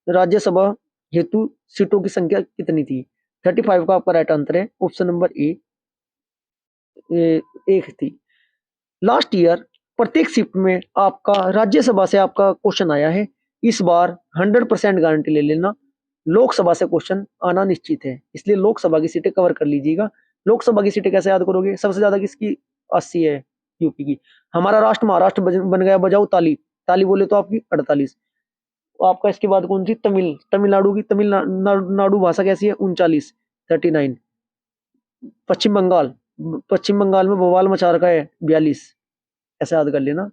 राज्यसभा हेतु सीटों की संख्या कितनी थी। 35 का आपका राइट आंसर है ऑप्शन नंबर ए, 1 थी। लास्ट ईयर प्रत्येक शिफ्ट में आपका राज्यसभा से आपका क्वेश्चन आया है। इस बार 100% गारंटी ले लेना, लोकसभा से क्वेश्चन आना निश्चित है, इसलिए लोकसभा की सीटें कवर कर लीजिएगा। लोकसभा की सीटें कैसे याद करोगे, सबसे ज्यादा किसकी, 80 है यूपी की। हमारा राष्ट्र महाराष्ट्र बन गया, बजाओ ताली। ताली बोले तो आपकी 48। आपका इसके बाद कौन सी, तमिलनाडु की, तमिलनाडु भाषा कैसी है, 39, 39। पश्चिम बंगाल में बवाल मचा रखा है, 42। ऐसे याद कर लेना।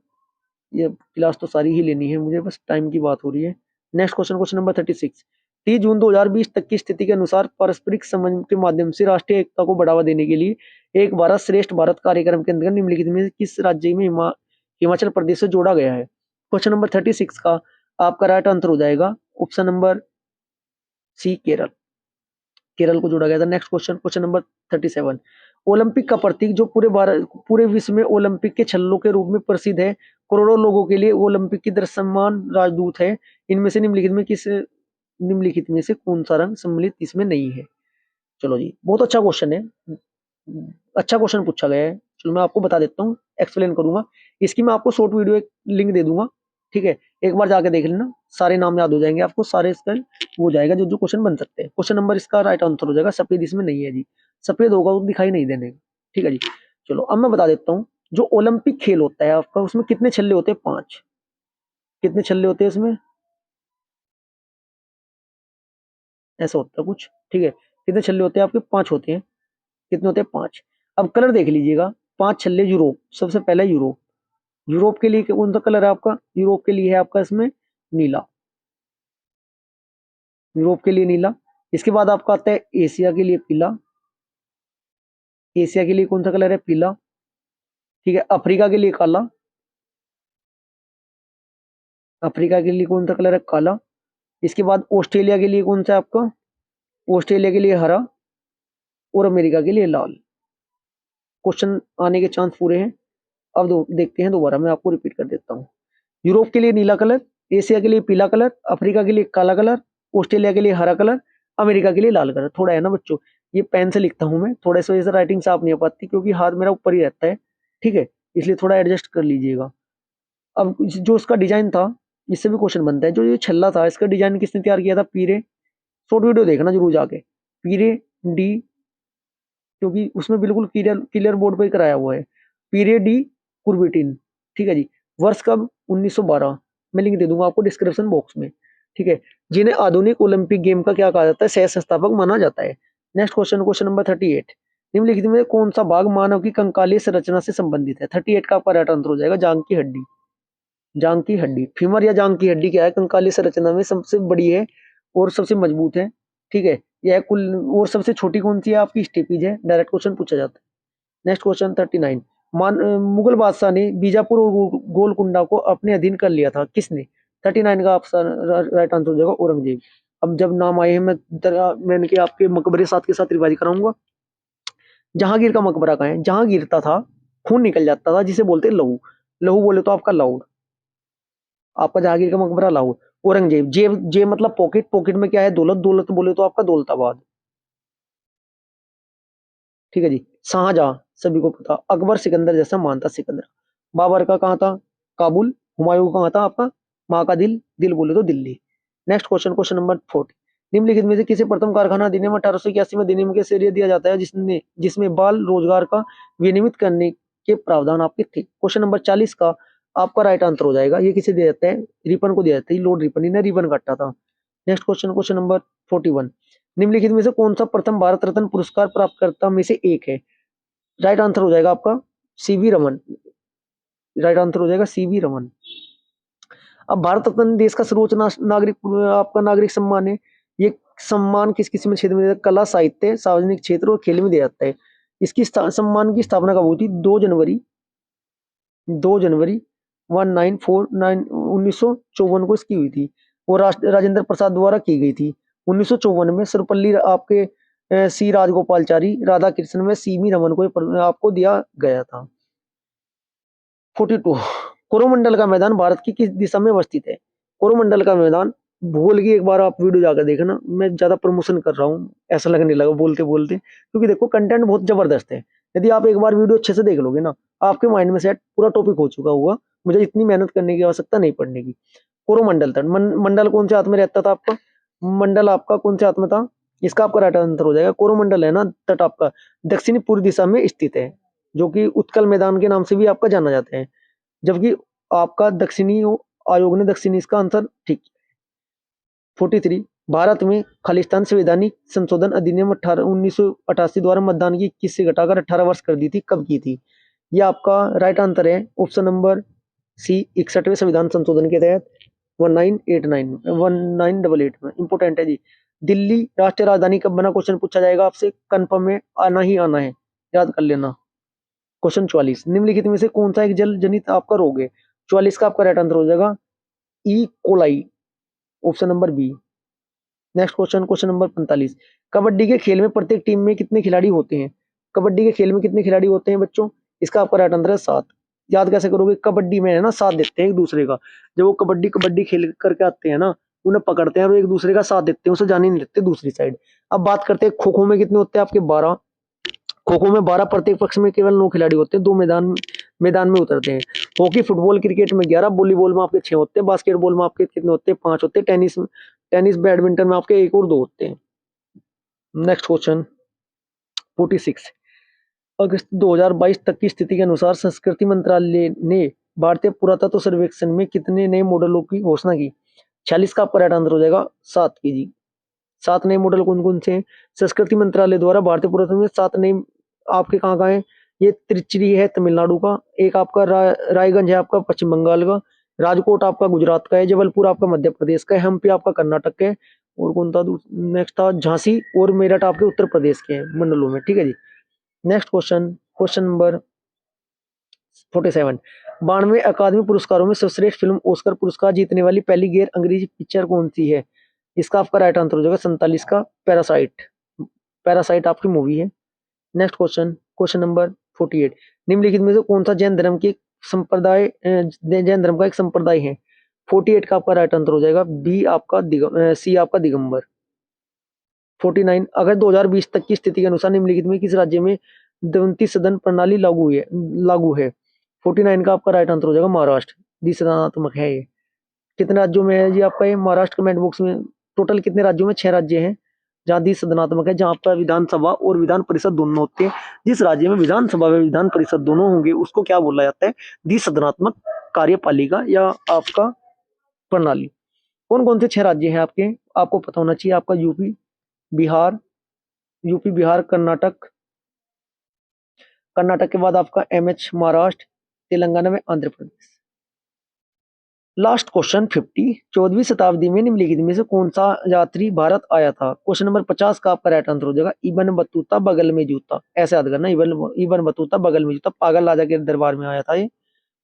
ये क्लास तो सारी ही लेनी है मुझे, बस टाइम की बात हो रही है। नेक्स्ट क्वेश्चन, क्वेश्चन नंबर 36, 30 जून 2020 तक की स्थिति के अनुसार पारस्परिक समझ के माध्यम से राष्ट्रीय एकता को बढ़ावा देने के लिए एक भारत श्रेष्ठ भारत कार्यक्रम के अंतर्गत निम्नलिखित में किस राज्य में हिमाचल प्रदेश से जोड़ा गया है। क्वेश्चन नंबर 36 का आपका राइट आंसर हो जाएगा option number C, Kerala. Kerala को जोड़ा गया था। Next question, question number 37, Olympic का प्रतीक जो पूरे विश्व में ओलंपिक के छल्लों के रूप में प्रसिद्ध है, करोड़ों लोगों के लिए ओलंपिक की दृश्यमान राजदूत है। इनमें से निम्नलिखित में से कौन सा रंग सम्मिलित इसमें नहीं है। चलो जी, बहुत अच्छा क्वेश्चन है, अच्छा क्वेश्चन पूछा गया है। चलो मैं आपको बता देता हूँ, एक्सप्लेन करूंगा। इसकी मैं आपको शॉर्ट वीडियो एक लिंक दे दूंगा, ठीक है, एक बार जाके देख लेना, सारे नाम याद हो जाएंगे आपको, सारे इसका हो जाएगा जो जो क्वेश्चन बन सकते हैं। क्वेश्चन नंबर इसका राइट आंसर हो जाएगा सफेद, इसमें नहीं है जी, सफेद होगा तो दिखाई नहीं देने का, ठीक है जी। चलो अब मैं बता देता हूँ, जो ओलंपिक खेल होता है आपका, उसमें कितने छल्ले होते हैं, 5। कितने छल्ले होते हैं इसमें, ऐसा होता है कुछ, ठीक है। कितने छल्ले होते हैं आपके, 5 होते हैं। कितने होते हैं, 5। अब कलर देख लीजिएगा, 5 छल्ले यूरोप, सबसे पहले यूरोप। यूरोप के लिए कौन सा कलर है आपका, यूरोप के लिए है आपका इसमें नीला, यूरोप के लिए नीला। इसके बाद आपका आता है एशिया के लिए पीला, एशिया के लिए कौन सा कलर है, पीला, ठीक है। अफ्रीका के लिए काला, अफ्रीका के लिए कौन सा कलर है, काला। इसके बाद ऑस्ट्रेलिया के लिए कौन सा है आपका, ऑस्ट्रेलिया के लिए हरा, और अमेरिका के लिए लाल। क्वेश्चन आने के चांस पूरे हैं। अब देखते हैं दोबारा, मैं आपको रिपीट कर देता हूँ। यूरोप के लिए नीला कलर, एशिया के लिए पीला कलर, अफ्रीका के लिए काला कलर, ऑस्ट्रेलिया के लिए हरा कलर, अमेरिका के लिए लाल कलर। थोड़ा है ना बच्चों, ये पेन से लिखता हूँ मैं, थोड़ा इस वजह से राइटिंग साफ नहीं हो पाती क्योंकि हाथ मेरा ऊपर ही रहता है, ठीक है, इसलिए थोड़ा एडजस्ट कर लीजिएगा। अब जो इसका डिजाइन था, इससे भी क्वेश्चन बनता है, जो ये छल्ला था इसका डिजाइन किसने तैयार किया था? पीरे। शॉर्ट वीडियो देखना जरूर जाके, पीरे डी, क्योंकि उसमें बिल्कुल क्लियर क्लियर बोर्ड पर कराया हुआ है, पीरे डी कुर्बिटिन, ठीक है जी। वर्ष कब? 1912। मैं लिंक दे दूंगा आपको डिस्क्रिप्शन बॉक्स में, ठीक है। जिन्हें आधुनिक ओलंपिक गेम का क्या कहा जाता है? सह संस्थापक माना जाता है। नेक्स्ट क्वेश्चन, क्वेश्चन नंबर 38, निम्नलिखित में कौन सा भाग मानव की कंकालीय संरचना से संबंधित है? 38 का आपका राइट आंसर हो जाएगा जांग की हड्डी। जांग की हड्डी, फीमर या जांग की हड्डी क्या है? कंकालीय संरचना में सबसे बड़ी है और सबसे मजबूत है, ठीक है। यह कुल, और सबसे छोटी कौन सी है? आपकी स्टेपीज है। डायरेक्ट क्वेश्चन पूछा जाता है। नेक्स्ट क्वेश्चन 39, मुगल बादशाह ने बीजापुर और गोलकुंडा को अपने अधीन कर लिया था, किसने? 39 का आपका राइट आंसर हो जाएगा औरंगजेब। अब जब नाम आए हैं मैं इनके आपके मकबरे साथ के साथ रिवाइज कराऊंगा। जहांगीर का मकबरा कहाँ है? जहां गिरता था खून निकल जाता था, जिसे बोलते हैं लहू। लहू बोले तो आपका लाहौर, आपका जहांगीर का मकबरा लाहौर। औरंगजेब, जेब जेब मतलब पॉकेट, पॉकेट में क्या है? दौलत, दौलत बोले तो आपका दौलताबाद, ठीक है जी। शाहजहां सभी को पता, अकबर सिकंदर जैसा मानता सिकंदर। बाबर का कहाँ था? काबुल। हुमायूं का कहाँ था? आपका माँ का दिल, दिल बोले तो Delhi. Next question, question number 40, निम्नलिखित में से किसे प्रथम कारखाना अधिनियम 1881 में अधिनियम के जरिए दिया जाता है जिसमें बाल रोजगार का विनियमित करने के प्रावधान आपके थे? क्वेश्चन नंबर 40 का आपका राइट आंसर हो जाएगा। ये किसे दिया जाता है? रिपन को दिया जाता है, लॉर्ड रिपन ने रिबन काटा था। नेक्स्ट क्वेश्चन, क्वेश्चन नंबर 41, निम्नलिखित में से कौन सा प्रथम भारत रत्न पुरस्कार प्राप्तकर्ता में से एक है? राइट आंसर हो जाएगा आपका सीवी रमन। राइट आंसर हो जाएगा सीवी रमन। अब भारत रत्न देश का सर्वोच्च नागरिक आपका नागरिक सम्मान है। ये सम्मान किस किस में क्षेत्र में दिया जाता है? कला, साहित्य, सार्वजनिक क्षेत्र और खेल में दिया जाता है। इसकी सम्मान की स्थापना कब हुई थी? 2 जनवरी, 2 जनवरी 1954 को इसकी हुई थी, और राजेंद्र प्रसाद द्वारा की गई थी। 1954 में सर्वपल्ली आपके सी राजगोपालचारी, राधा कृष्ण में सीवी रमन को आपको दिया गया था। 42, कोरोमंडल का मैदान भारत की किस दिशा में अवस्थित है? कोरोमंडल का मैदान, भूगोल की एक बार आप वीडियो जाकर देखना, मैं ज्यादा प्रमोशन कर रहा हूँ ऐसा लगने लगा बोलते बोलते, क्योंकि देखो कंटेंट बहुत जबरदस्त है। यदि आप एक बार वीडियो अच्छे से देख लोगे ना, आपके माइंड में सेट पूरा टॉपिक हो चुका होगा, मुझे इतनी मेहनत करने की आवश्यकता नहीं पड़ने की। कोरोमंडल तट, मंडल कौन से हाथ में रहता था आपका? मंडल आपका कौन से हाथ में था? इसका आपका राइट आंसर हो जाएगा कोरोमंडल है ना तट आपका दक्षिणी पूर्व दिशा में स्थित है, जो कि उत्कल मैदान के नाम से भी आपका जाना जाता है, जबकि आपका दक्षिणी आयोग ने दक्षिणी इसका आंसर ठीक। 43, भारत में खालिस्तान संवैधानिक संशोधन अधिनियम 1988 द्वारा मतदान की 21 से घटाकर 18 वर्ष कर दी थी, कब की थी? ये आपका राइट आंसर है ऑप्शन नंबर सी, 61वें संविधान संशोधन के तहत 1988 में। इंपोर्टेंट है जी। दिल्ली राष्ट्रीय राजधानी कब बना? क्वेश्चन पूछा जाएगा आपसे, कंफर्म में आना ही आना है, याद कर लेना। क्वेश्चन 44, निम्नलिखित में से कौन सा एक जल जनित आपका रोग है? 44 का आपका राइट आंसर हो जाएगा E coli, option number B. Next question, question number 45, kabaddi के खेल में प्रत्येक टीम में कितने खिलाड़ी होते हैं? कबड्डी के खेल में कितने खिलाड़ी होते हैं बच्चों? इसका आपका राइट आंसर है 7। याद कैसे करोगे? कबड्डी में है ना साथ देते हैं एक दूसरे का, जब वो कबड्डी कबड्डी खेल करके आते हैं ना, उन्हें पकड़ते हैं और एक दूसरे का साथ देते हैं, उसे जाने नहीं देते दूसरी साइड। अब बात करते हैं खो खो में कितने होते हैं आपके? 12। खो खो में 12, प्रत्येक पक्ष में केवल 9 खिलाड़ी होते हैं, 2 मैदान में उतरते हैं। हॉकी, फुटबॉल, क्रिकेट में 11, वॉलीबॉल में आपके 6 होते हैं, बास्केटबॉल में आपके कितने होते हैं? 5 होते हैं, टेनिस बैडमिंटन में आपके 1 और 2 होते हैं। नेक्स्ट क्वेश्चन 46, अगस्त 2022 तक की स्थिति के अनुसार संस्कृति मंत्रालय ने भारतीय पुरातत्व सर्वेक्षण में कितने नए मॉडलों की घोषणा की? 46 का आपका राइट आंसर हो जाएगा 7 की जी। 7 नए मॉडल कौन कौन से हैं? संस्कृति मंत्रालय द्वारा भारतीय पुरातत्व में 7 नए आपके कहाँ का है? ये त्रिचुरी है तमिलनाडु का, एक आपका रायगंज है आपका पश्चिम बंगाल का, राजकोट आपका गुजरात का है, जबलपुर आपका मध्य प्रदेश का है, हम्पी आपका कर्नाटक का है, और कौन था नेक्स्ट था झांसी और मेरठ आपके उत्तर प्रदेश के हैं मंडलों में, ठीक है जी। नेक्स्ट क्वेश्चन, क्वेश्चन नंबर 47, 92 अकादमी पुरस्कारों में सर्वश्रेष्ठ फिल्म ऑस्कर पुरस्कार जीतने वाली पहली गैर अंग्रेजी पिक्चर कौन सी है? इसका आपका राइट आंसर हो जाएगा 47 का पैरासाइट। पैरासाइट आपकी मूवी है। नेक्स्ट क्वेश्चन, क्वेश्चन नंबर 48, निम्नलिखित में से कौन सा जैन धर्म की संप्रदाय जैन धर्म का एक संप्रदाय है? 48 का आपका राइट आंसर हो जाएगा बी आपका सी आपका दिगंबर। 49 अगर 2020 तक की स्थिति के अनुसार निम्नलिखित में किस राज्य में 29 सदन प्रणाली लागू है। 49 का आपका राइट आंसर हो जाएगा महाराष्ट्र। द्विसदनात्मक है ये। कितने राज्यों में है जी आपका ये महाराष्ट्र? कमेंट बॉक्स में टोटल कितने राज्यों में? 6 राज्य हैं जहाँ द्विसदनात्मक है, जहाँ पर विधानसभा और विधान परिषद दोनों होते हैं। जिस राज्य में विधानसभा व विधान परिषद दोनों होंगे उसको क्या बोला जाता है? द्विसदनात्मक कार्यपालिका या आपका प्रणाली। कौन कौन से 6 राज्य हैं आपके? आपको पता होना चाहिए। आपका यूपी बिहार कर्नाटक, कर्नाटक के बाद आपका एमएच महाराष्ट्र, तेलंगाना में आंध्र प्रदेश। लास्ट क्वेश्चन 50, 14वीं शताब्दी में निम्नलिखित में से कौन सा यात्री भारत आया था? क्वेश्चन नंबर 50 का आपका राइट आंसर हो जाएगा इब्न बतूता बगल में जूता। ऐसे याद करना, इब्न बतूता बगल में जूता। पागल राजा के दरबार में आया था ये।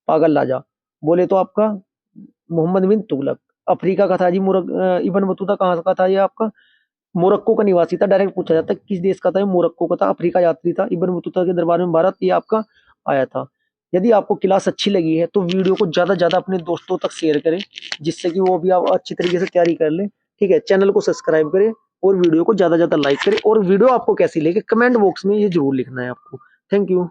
पागल राजा बोले तो आपका मोहम्मद बिन तुगलक। अफ्रीका का था जी इब्न बतूता। कहाँ का था ये? आपका मोरक्को का निवासी था। डायरेक्ट पूछा जाता है किस देश का था ये? मोरक्को का था। अफ्रीका यात्री था। इब्न बतूता के दरबार में भारत ये आपका आया था। यदि आपको क्लास अच्छी लगी है तो वीडियो को ज्यादा से ज्यादा अपने दोस्तों तक शेयर करें, जिससे कि वो भी आप अच्छी तरीके से तैयारी कर लें। ठीक है, चैनल को सब्सक्राइब करें और वीडियो को ज्यादा से ज्यादा लाइक करें। और वीडियो आपको कैसी लगी कमेंट बॉक्स में ये जरूर लिखना है आपको। Thank you.